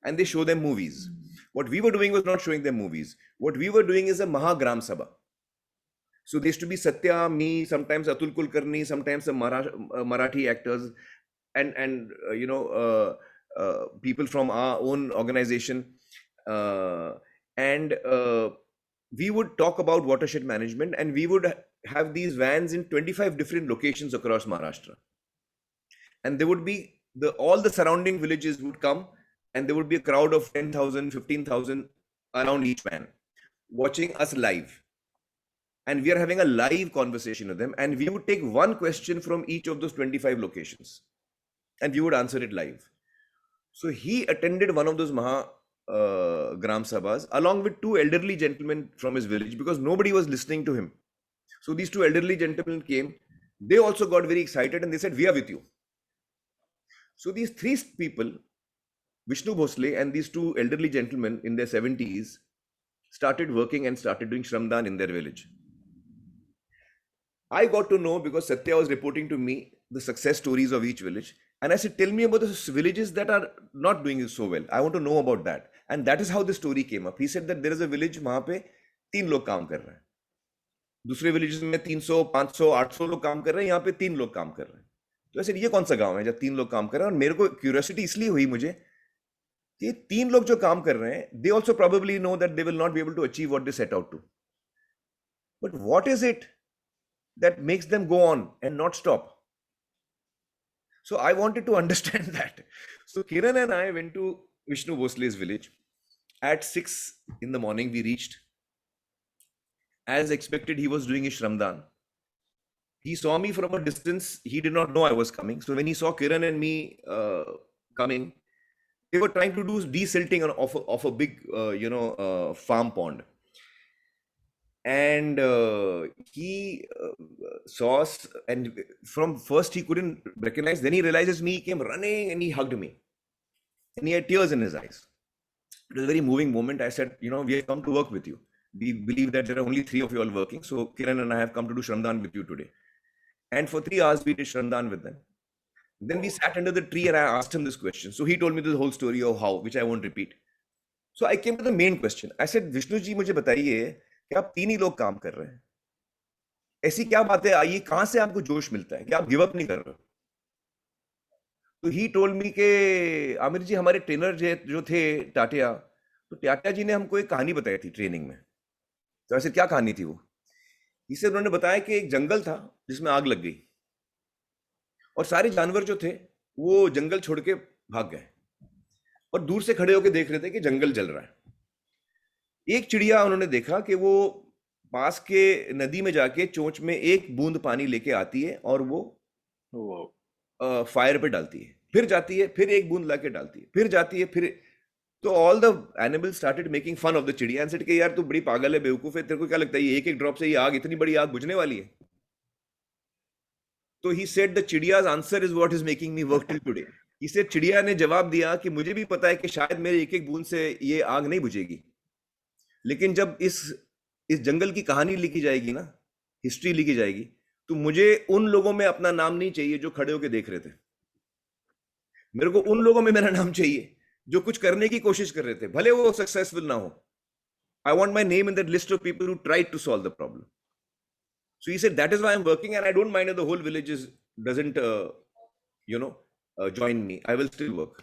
and they show them movies. What we were doing was not showing them movies. What we were doing is a Mahagram Sabha. So there used to be Satya, me, sometimes Atul Kulkarni, sometimes some Marathi actors, and people from our own organization. And we would talk about watershed management, and we would have these vans in 25 different locations across Maharashtra. And there would be all the surrounding villages would come, and there would be a crowd of 10,000, 15,000 around each van watching us live. And we are having a live conversation with them. And we would take one question from each of those 25 locations and we would answer it live. So he attended one of those Gram Sabhas along with two elderly gentlemen from his village because nobody was listening to him. So these two elderly gentlemen came. They also got very excited and they said, "We are with you." So these three people, Vishnu Bhosle and these two elderly gentlemen in their 70s, started working and started doing Shramdan in their village. I got to know because Satya was reporting to me the success stories of each village. And I said, "Tell me about the villages that are not doing so well. I want to know about that." And that is how the story came up. He said that there is a village वहाँ पे 3 लोग काम कर रहे हैं. दूसरे villages में 300, 500, 800 लोग काम कर रहे हैं. यहाँ पे 3 लोग काम कर रहे हैं. तो ऐसे ये कौन सा गांव है जब 3 लोग काम कर रहे हैं? और मेरे को क्यूरियोसिटी इसलिए हुई मुझे कि 3 लोग जो काम कर रहे हैं, they also probably know that they will not be able to achieve what they set out to. But what is it that makes them go on and not stop? So I wanted to understand that. So Kiran and I went to Vishnu Bhosle's village. At 6 in the morning, we reached. As expected, he was doing his Shramdan. He saw me from a distance. He did not know I was coming. So when he saw Kiran and me coming, they were trying to do desilting of a big, farm pond. And he saw us, and from first he couldn't recognize. Then he realizes me, he came running and he hugged me. And he had tears in his eyes. It was a very moving moment. I said, "We have come to work with you. We believe that there are only 3 of you all working. So Kiran and I have come to do Shramdan with you today." And for 3 hours, we did Shramdan with them. Then we sat under the tree and I asked him this question. So he told me the whole story of how, which I won't repeat. So I came to the main question. I said, "Vishnu ji, मुझे बताइए कि आप 3 ही लोग काम कर रहे हैं. ऐसी क्या बात है आई, कहां से आपको जोश मिलता है कि आप गिव अप नहीं कर रहे हो?" तो ही टोल्ड मी के आमिर जी, हमारे ट्रेनर जो थे टाटिया, तो टाटिया जी ने हमको एक कहानी बताई थी ट्रेनिंग में. तो ऐसे क्या कहानी थी वो? इसे उन्होंने बताया कि एक जंगल था जिसमें आग लग गई और सारे जानवर जो थे वो जंगल छोड़ के भाग गए और दूर से खड़े होकर देख रहे थे कि जंगल जल रहा है. एक चिड़िया उन्होंने देखा कि वो पास के नदी में जाके चोंच में एक बूंद पानी लेके आती है और वो फायर पे डालती है, फिर जाती है, फिर एक बूंद लाके डालती है, फिर जाती है, फिर. तो all the animals started making fun of the चिड़िया एंड सेड कि यार तू बड़ी पागल है, बेवकूफ है, तेरे को क्या लगता है ये एक ड्रॉप से ये आग, इतनी बड़ी आग बुझने वाली है? तो ही सेड द चिड़ियाज answer is what is making me work till today. इसे चिड़िया ने जवाब दिया कि मुझे भी पता है कि शायद मेरे एक बूंद से ये आग नहीं बुझेगी, लेकिन जब इस जंगल की कहानी लिखी जाएगी ना, हिस्ट्री लिखी जाएगी, तो मुझे उन लोगों में अपना नाम नहीं चाहिए जो खड़े होकर देख रहे थे. मेरे को उन लोगों में मेरा नाम चाहिए जो कुछ करने की कोशिश कर रहे थे, भले वो सक्सेसफुल ना हो. I want my name in that list of people who tried to solve the problem. So he said, that is why I'm working, and I don't mind if the whole village doesn't join me. I will still work.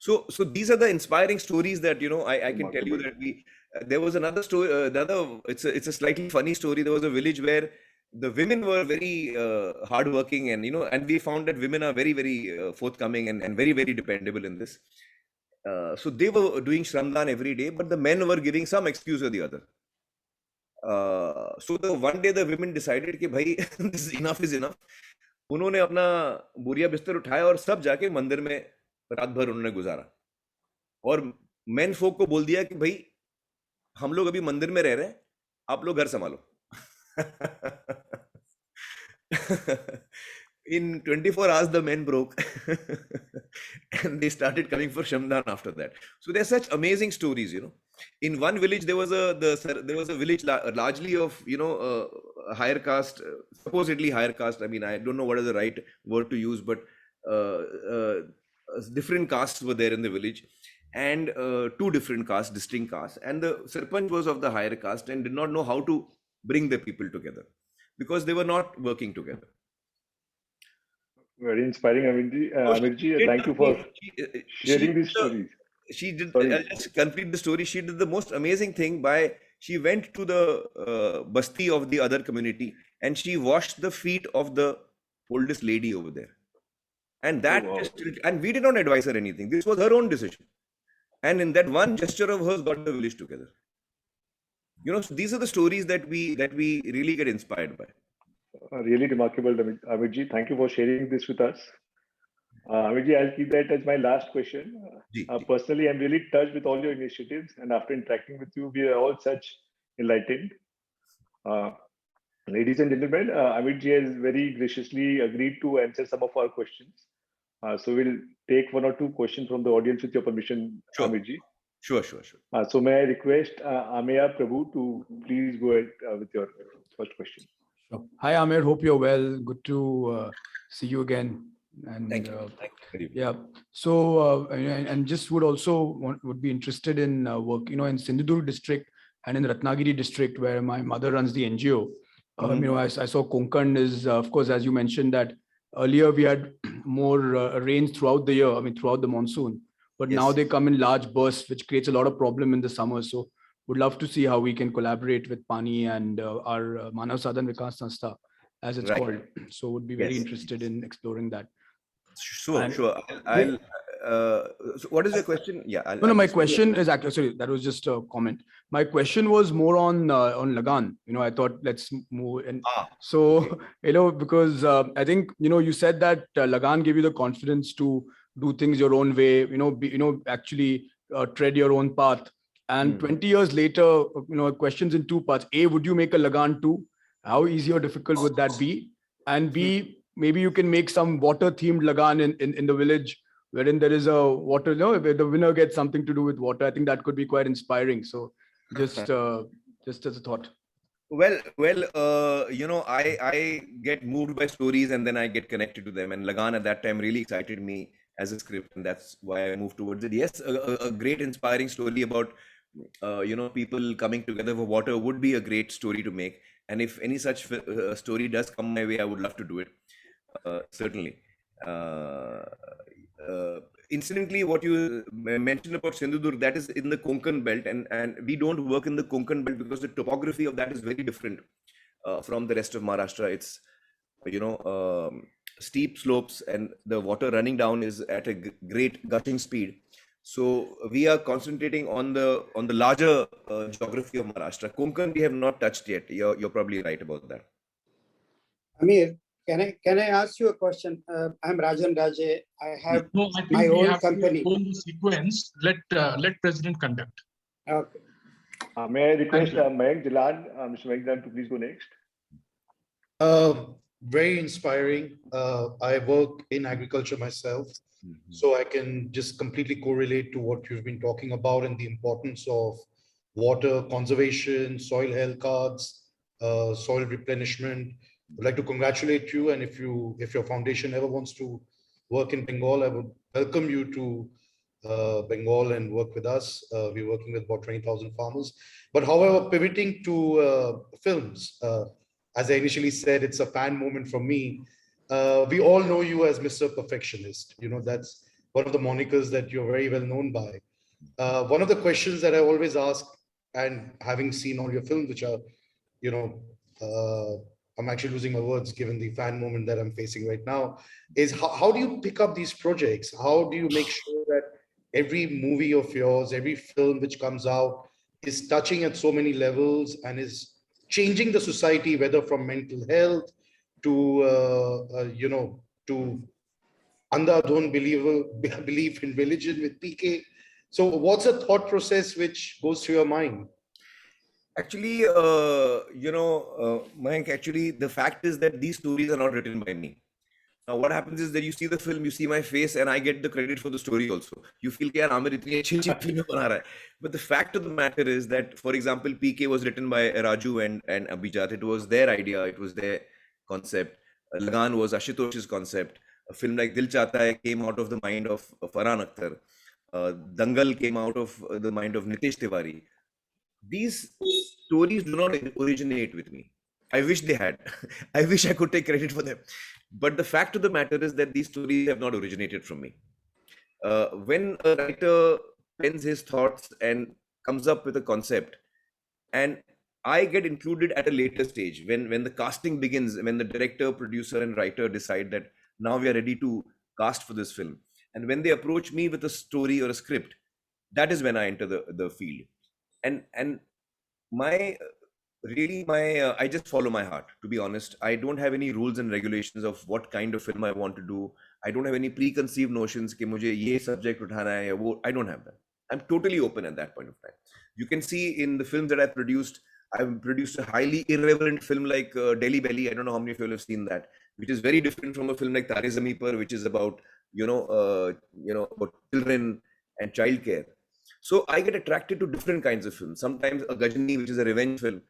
So these are the inspiring stories that I can tell you that there was another story. It's a slightly funny story. There was a village where the women were very hardworking, and and we found that women are very, very forthcoming and very, very dependable in this. So they were doing Shramdan every day, but the men were giving some excuse or the other. So the one day the women decided कि भाई this is enough. उन्होंने अपना बोरिया बिस्तर उठाया और सब जाके मंदिर में रात भर उन्होंने गुजारा और मेन फोक को बोल दिया कि भाई हम लोग अभी मंदिर में रह रहे हैं, आप लोग घर संभालो. In 24 hours, the men broke and they started coming for Shamdan after that. So there's such amazing stories, you know. In one village, there was a village largely of, you know, higher caste, supposedly higher caste. I mean, I don't know what is the right word to use, but different castes were there in the village, and two different castes, distinct castes. And the Sarpanch was of the higher caste and did not know how to bring the people together because they were not working together. Very inspiring, Amirji. Amirji, thank you for sharing these stories. She did. Sorry. I'll just complete the story. She did the most amazing thing by she went to the basti of the other community and she washed the feet of the oldest lady over there. And that Oh, wow. and we did not advise her anything. This was her own decision. And in that one gesture of hers got the village together. You know, so these are the stories that we really get inspired by. Really remarkable, Amirji. Thank you for sharing this with us. Amirji, I'll keep that as my last question. Personally, I'm really touched with all your initiatives, and after interacting with you, we are all such enlightened. Ladies and gentlemen, Amirji has very graciously agreed to answer some of our questions. So we'll take one or two questions from the audience with your permission, Sure. Amirji. Sure. So may I request Amir Prabhu to please go ahead with your first question. Sure. Hi, Amir. Hope you're well. Good to see you again. And Thank you. Very much. yeah. So and just would be interested in work, you know, in Sindhudurg district and in Ratnagiri district where my mother runs the NGO. You know, I saw Konkan is, of course, as you mentioned that earlier we had more rains throughout the year. I mean, throughout the monsoon, but now Yes. they come in large bursts, which creates a lot of problem in the summer. So would love to see how we can collaborate with Pani and our Manav Sadhan Vikas Sanstha, as it's Right. called. So would be very Yes. interested in exploring that. Sure. And- I'll so what is your question? Yeah. No, my question is actually, sorry, that was just a comment. My question was more on Lagan. You know, I thought let's move and so, you know, because I think, you know, you said that Lagan gave you the confidence to do things your own way, you know, actually tread your own path. And 20 years later, you know, questions in two parts. A, would you make a Lagan 2? How easy or difficult would that be? And B, maybe you can make some water themed Lagan in the village wherein there is a water, you know, where the winner gets something to do with water. I think that could be quite inspiring. So just as a thought. Well, you know, I get moved by stories and then I get connected to them. And Lagan at that time really excited me as a script, and that's why I moved towards it. Yes, a great inspiring story about you know, people coming together for water would be a great story to make. And if any such story does come my way, I would love to do it. Certainly. Incidentally, what you mentioned about Sindhudurg, that is in the Konkan belt, and we don't work in the Konkan belt because the topography of that is very different from the rest of Maharashtra. It's, you know, steep slopes and the water running down is at a great gushing speed. So we are concentrating on the larger geography of Maharashtra. Konkan we have not touched yet. You're probably right about that. Amir, can I ask you a question? I'm Rajan Raje. I have No, I think my we own have company. to go in the sequence. Let President conduct. Okay. May I request Thank you. Mayank Jalan, Mr. Mayank Jalan to please go next. Very inspiring. I work in agriculture myself, so I can just completely correlate to what you've been talking about and the importance of water conservation, soil health cards, soil replenishment. I'd like to congratulate you, and if your foundation ever wants to work in Bengal, I would welcome you to Bengal and work with us. We're working with about 20,000 farmers. But however, pivoting to films, as I initially said, it's a fan moment for me. We all know you as Mr. Perfectionist. You know, that's one of the monikers that you're very well known by. One of the questions that I always ask, and having seen all your films, which are, you know, I'm actually losing my words given the fan moment that I'm facing right now, is how do you pick up these projects? How do you make sure that every movie of yours, every film which comes out is touching at so many levels and is changing the society, whether from mental health to, to andhadhun belief in religion with PK. So what's a thought process which goes through your mind? Actually, Mayank, actually, the fact is that these stories are not written by me. Now, what happens is that you see the film, you see my face, and I get the credit for the story also. You feel that Amir itni achhi filmein bana raha hai. But the fact of the matter is that, for example, PK was written by Raju and Abhijat. It was their idea, it was their concept. Lagan was Ashutosh's concept. A film like Dil Chahta Hai came out of the mind of Farhan Akhtar. Dangal came out of the mind of Nitesh Tiwari. These stories do not originate with me. I wish they had. I wish I could take credit for them. But the fact of the matter is that these stories have not originated from me. When a writer pens his thoughts and comes up with a concept, and I get included at a later stage, when the casting begins, when the director, producer, and writer decide that now we are ready to cast for this film, and when they approach me with a story or a script, that is when I enter the field. And my I just follow my heart, to be honest. I don't have any rules and regulations of what kind of film I want to do. I don't have any preconceived notions कि मुझे ये subject उठाना है या वो. I don't have that. I'm totally open at that point of time. You can see in the films that I've produced a highly irreverent film like Delhi Belly. I don't know how many of you have seen that, which is very different from a film like Tare Zameen Par, which is about about children and childcare. So I get attracted to different kinds of films. Sometimes a Gajani, which is a revenge film,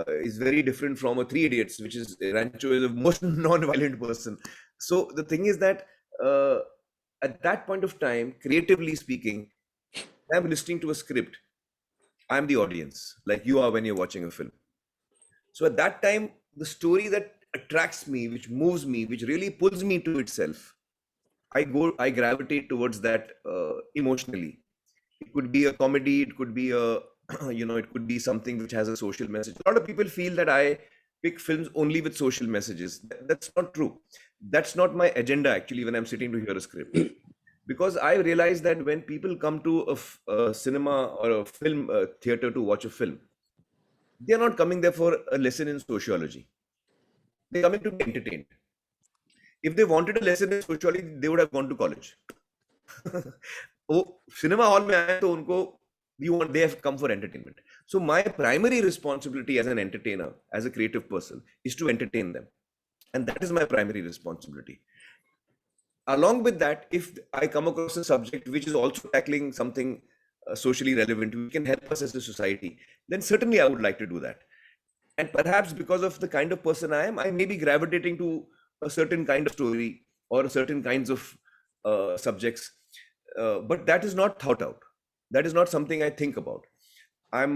is very different from a Three Idiots, which is Rancho is a most non-violent person. So the thing is that at that point of time, creatively speaking, I'm listening to a script. I'm the audience, like you are when you're watching a film. So at that time, the story that attracts me, which moves me, which really pulls me to itself, I gravitate towards that emotionally. It could be a comedy, it could be a it could be something which has a social message. A lot of people feel that I pick films only with social messages. That's not true. That's not my agenda actually when I'm sitting to hear a script. Because I realize that when people come to a cinema or a film theater to watch a film, they're not coming there for a lesson in sociology. They're coming to be entertained. If they wanted a lesson in sociology, they would have gone to college. Cinema hall mein aaye to unko they have come for entertainment. So my primary responsibility as an entertainer, as a creative person, is to entertain them, and that is my primary responsibility. Along with that, if I come across a subject which is also tackling something socially relevant, which can help us as a society, then certainly I would like to do that. And perhaps because of the kind of person I am, I may be gravitating to a certain kind of story or certain kinds of subjects. But that is not thought out. That is not something I think about. I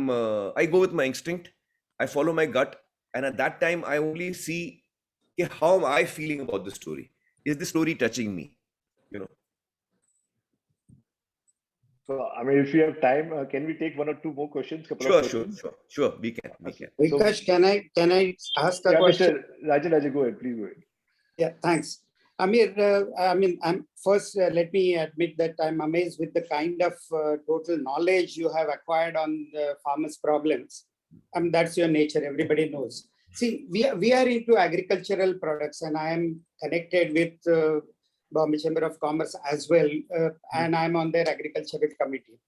go with my instinct. I follow my gut. And at that time, I only see how am I feeling about the story. Is the story touching me? So, I mean, if we have time, can we take one or two more questions? Sure. We can. Vikash, can I ask a question? Mr. Rajan, go ahead. Please go ahead. Yeah, thanks. Amir, let me admit that I'm amazed with the kind of total knowledge you have acquired on the farmers' problems. That's your nature, everybody knows. See, we are into agricultural products, and I am connected with Bombay Chamber of Commerce as well, and I'm on their agricultural committee.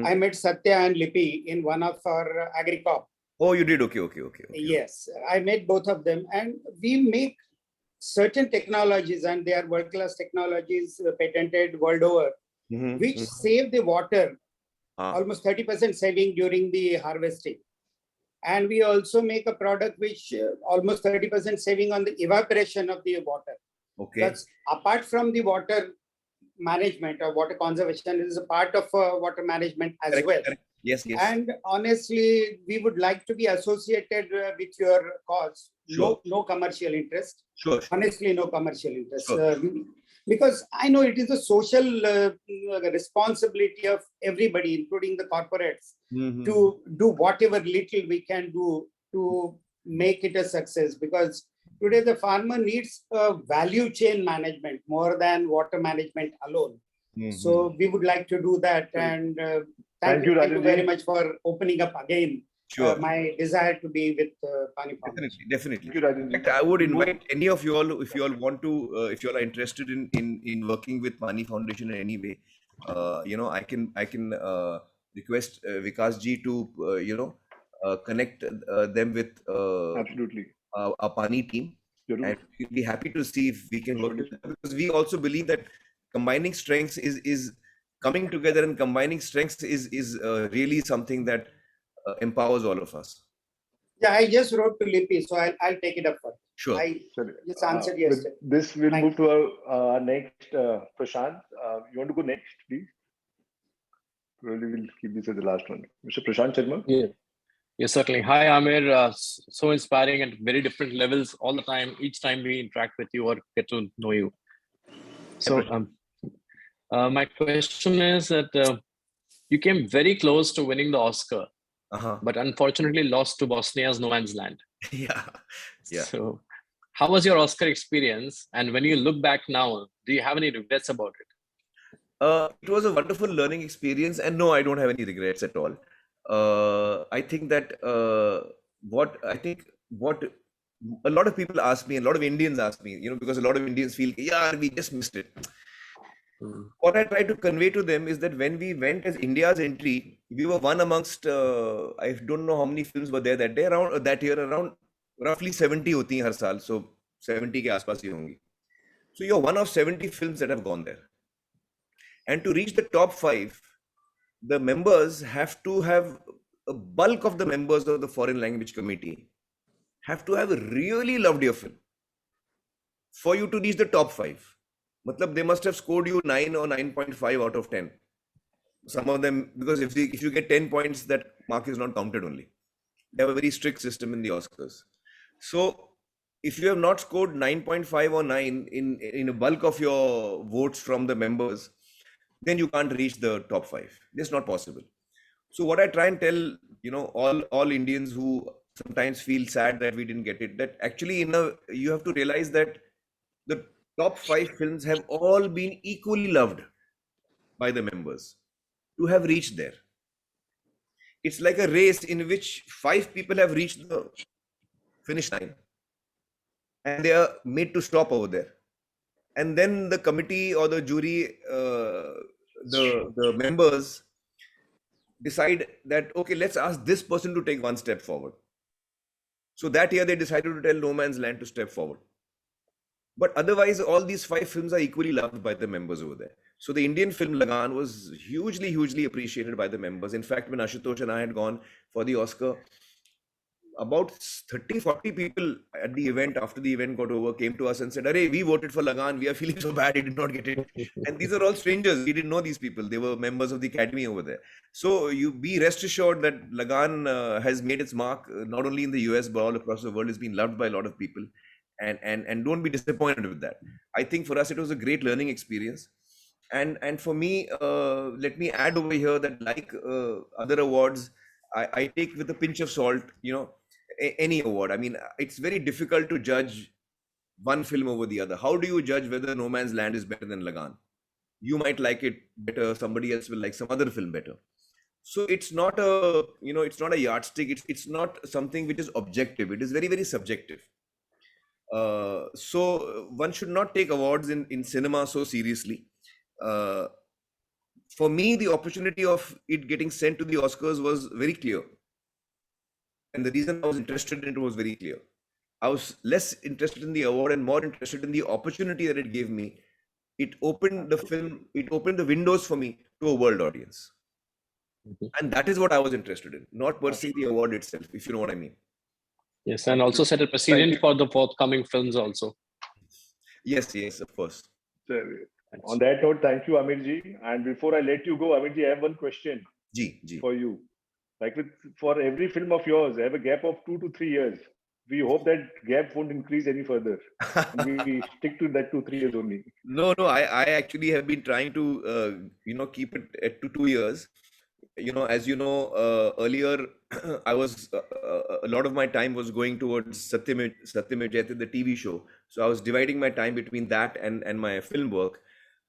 I met Satya and Lipi in one of our AgriCop. Oh, you did? Okay. Yes, I met both of them, and we make certain technologies, and they are world-class technologies patented world over, which save the water, almost 30% saving during the harvesting. And we also make a product which almost 30% saving on the evaporation of the water. Okay. That's apart from the water management or water conservation, it is a part of water management as well. Yes. And honestly, we would like to be associated with your cause. Sure. No commercial interest. Sure. Honestly, no commercial interest. Sure. Because I know it is a social responsibility of everybody, including the corporates, to do whatever little we can do to make it a success. Because today the farmer needs a value chain management more than water management alone. So we would like to do that. And thank you very much for opening up again Sure. my desire to be with Pani Foundation. Definitely. Thank you, Rajan ji. In fact, I would invite any of you all, if you all want to, if you all are interested in working with Pani Foundation in any way, I can request Vikas ji to connect them with Absolutely. our Pani team, Zarur. and we'll be happy to see if we can work together, because we also believe that combining strengths is coming together, and combining strengths is really something that empowers all of us. Yeah, I just wrote to Lippy, so I'll take it up for. Sure. I Sorry. just answered With yesterday. this, we'll Thank move to our next Prashant. You want to go next, please? Probably we'll keep this as the last one. Mr. Prashant Sharma. Yeah, yes, certainly. Hi, Amir. So inspiring at very different levels all the time. Each time we interact with you or get to know you. So, my question is that you came very close to winning the Oscar, but unfortunately lost to Bosnia's No Man's Land. Yeah. So, how was your Oscar experience? And when you look back now, do you have any regrets about it? It was a wonderful learning experience, and no, I don't have any regrets at all. I think that what a lot of people ask me, a lot of Indians ask me, because a lot of Indians feel, yeah, we just missed it. What I try to convey to them is that when we went as India's entry, we were one amongst, I don't know how many films were there that day, around that year, around roughly 70 hoti hain har saal, so 70 ke aaspaas hi hongi. So you're one of 70 films that have gone there. And to reach the top 5, the members have to have, a bulk of the members of the foreign language committee have to have really loved your film for you to reach the top 5. Matlab, they must have scored you 9 or 9.5 out of 10. Some of them, because if you get 10 points, that mark is not counted only. They have a very strict system in the Oscars. So if you have not scored 9.5 or 9 in a bulk of your votes from the members, then you can't reach the top 5. It's not possible. So what I try and tell, all Indians who sometimes feel sad that we didn't get it, that actually you have to realize that the top 5 films have all been equally loved by the members to have reached there. It's like a race in which 5 people have reached the finish line and they are made to stop over there. And then the committee or the jury, the members decide that, okay, let's ask this person to take one step forward. So that year they decided to tell No Man's Land to step forward. But otherwise, all these 5 films are equally loved by the members over there. So the Indian film Lagan was hugely, hugely appreciated by the members. In fact, when Ashutosh and I had gone for the Oscar, about 30-40 people at the event, after the event got over, came to us and said, "Arey, we voted for Lagan. We are feeling so bad. He did not get it." And these are all strangers. We didn't know these people. They were members of the academy over there. So you be rest assured that Lagan has made its mark, not only in the US, but all across the world. It's been loved by a lot of people. And don't be disappointed with that. I think for us, it was a great learning experience. And for me, let me add over here that like other awards, I take with a pinch of salt, any award. I mean, it's very difficult to judge one film over the other. How do you judge whether No Man's Land is better than Lagan? You might like it better. Somebody else will like some other film better. So it's not a, it's not a yardstick. It's not something which is objective. It is very, very subjective. So one should not take awards in cinema so seriously. For me, the opportunity of it getting sent to the Oscars was very clear. And the reason I was interested in it was very clear. I was less interested in the award and more interested in the opportunity that it gave me. It opened the windows for me to a world audience. And that is what I was interested in, not per se the award itself, if you know what I mean. Yes, and also set a precedent for the forthcoming films also. Yes, of course. On that note, thank you, Amirji. And before I let you go, Amirji, I have one question for you. Like for every film of yours, I have a gap of 2 to 3 years. We hope that gap won't increase any further. And we stick to that 2-3 years only. No, I actually have been trying to, keep it at 2 years. As you know, earlier I was a lot of my time was going towards Satyam Jayate, the TV show. So I was dividing my time between that and my film work.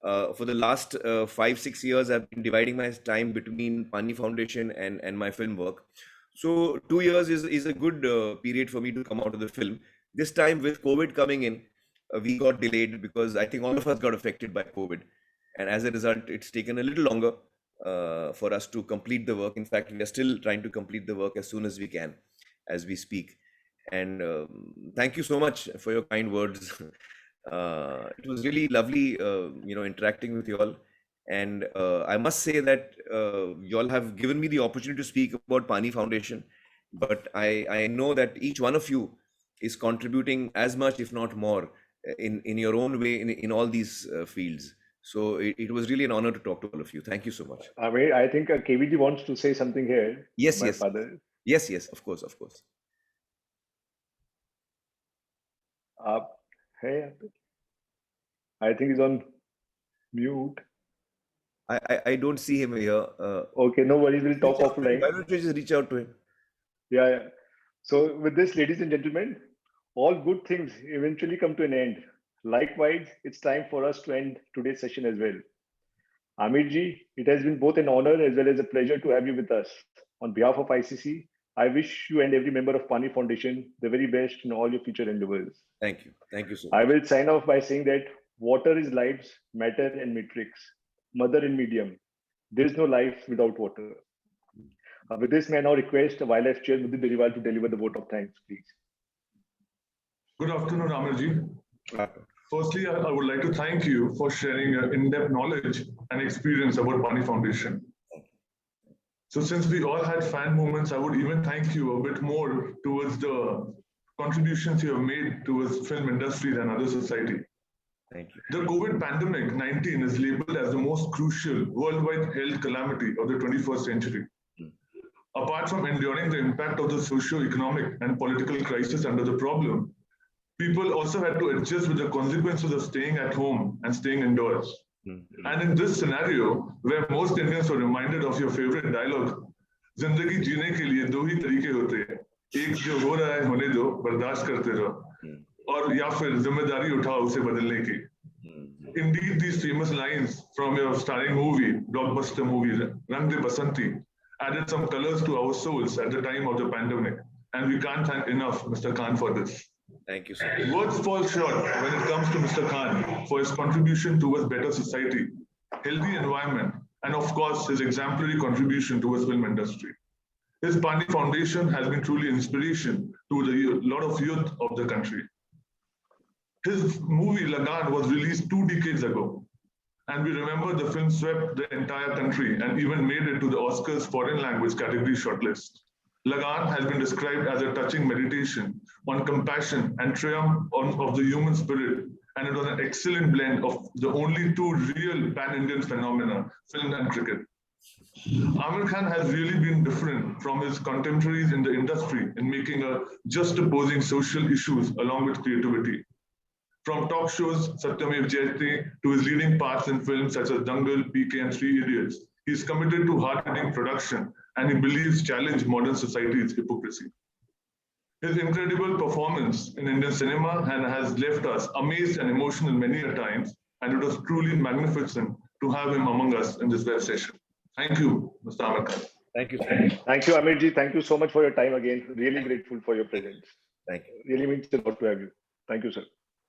For the last 5-6 years, I've been dividing my time between Pani Foundation and my film work. So 2 years is a good period for me to come out of the film. This time with COVID coming in, we got delayed because I think all of us got affected by COVID. And as a result, it's taken a little longer for us to complete the work. In fact, we are still trying to complete the work as soon as we can, as we speak. And thank you so much for your kind words. It was really lovely, interacting with you all. And I must say that you all have given me the opportunity to speak about Pani Foundation. But I know that each one of you is contributing as much, if not more, in your own way in all these fields. So it was really an honor to talk to all of you. Thank you so much. Amir, I think KVG wants to say something here. Yes, My yes. father. Yes, yes, of course, of course. Hey, I think he's on mute. I don't see him here. Okay, no worries. We'll talk offline. Why don't you just reach out to him? Yeah. So with this, ladies and gentlemen, all good things eventually come to an end. Likewise, it's time for us to end today's session as well. Amirji, it has been both an honor as well as a pleasure to have you with us. On behalf of ICC, I wish you and every member of Pani Foundation the very best in all your future endeavors. Thank you. Thank you so much. I will sign off by saying that water is life's matter and matrix, mother and medium. There is no life without water. With this, may I now request Wildlife Chair Mudit Deriwal to deliver the vote of thanks, please. Good afternoon, Amirji. Firstly, I would like to thank you for sharing your in-depth knowledge and experience about Pani Foundation. So since we all had fan moments, I would even thank you a bit more towards the contributions you have made towards film industry and other society. Thank you. The COVID pandemic-19 is labeled as the most crucial worldwide health calamity of the 21st century. Apart from enduring the impact of the socio-economic and political crisis under the problem, people also had to adjust with the consequences of staying at home and staying indoors. And in this scenario, where most Indians were reminded of your favorite dialogue, "Zindagi jeene ke liye do hi tarike hote hain. Ek jo ho raha hai hone do, bardasht karte raho. Aur ya fir zimmedari uthao use badalne ki." Indeed, these famous lines from your starring movie, blockbuster movie, Rang De Basanti, added some colors to our souls at the time of the pandemic. And we can't thank enough Mr. Khan for this. Thank you so much. Words fall short when it comes to Mr. Khan for his contribution towards better society, healthy environment, and of course, his exemplary contribution towards film industry. His Pani Foundation has been truly inspiration to a lot of youth of the country. His movie Lagan was released 2 decades ago, and we remember the film swept the entire country and even made it to the Oscars foreign language category shortlist. Lagan has been described as a touching meditation on compassion and triumph of the human spirit, and it was an excellent blend of the only 2 real pan-Indian phenomena, film and cricket. Amir Khan has really been different from his contemporaries in the industry in making a just opposing social issues along with creativity. From talk shows Satyamev Jayate to his leading parts in films such as Dangal, PK and 3 Idiots, he is committed to hard-hitting production and he believes challenge modern society's hypocrisy. His incredible performance in Indian cinema has left us amazed and emotional many a times, and it was truly magnificent to have him among us in this web session. Thank you, Mr. Amir Khan. Thank you. Thank you, Amirji. Thank you so much for your time again. Really grateful for your presence. Thank you. Really means a lot to have you. Thank you, sir.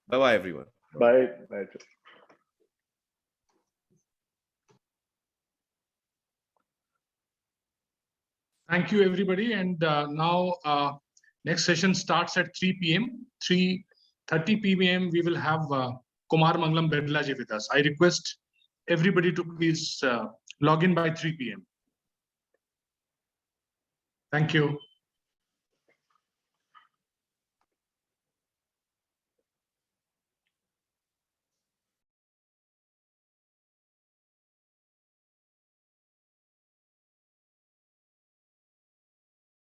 Bye-bye, everyone. Bye. Bye, sir. Thank you, everybody. And now next session starts at 3 p.m. 3:30 p.m. we will have Kumar Mangalam Bedlaji with us. I request everybody to please log in by 3 p.m. Thank you.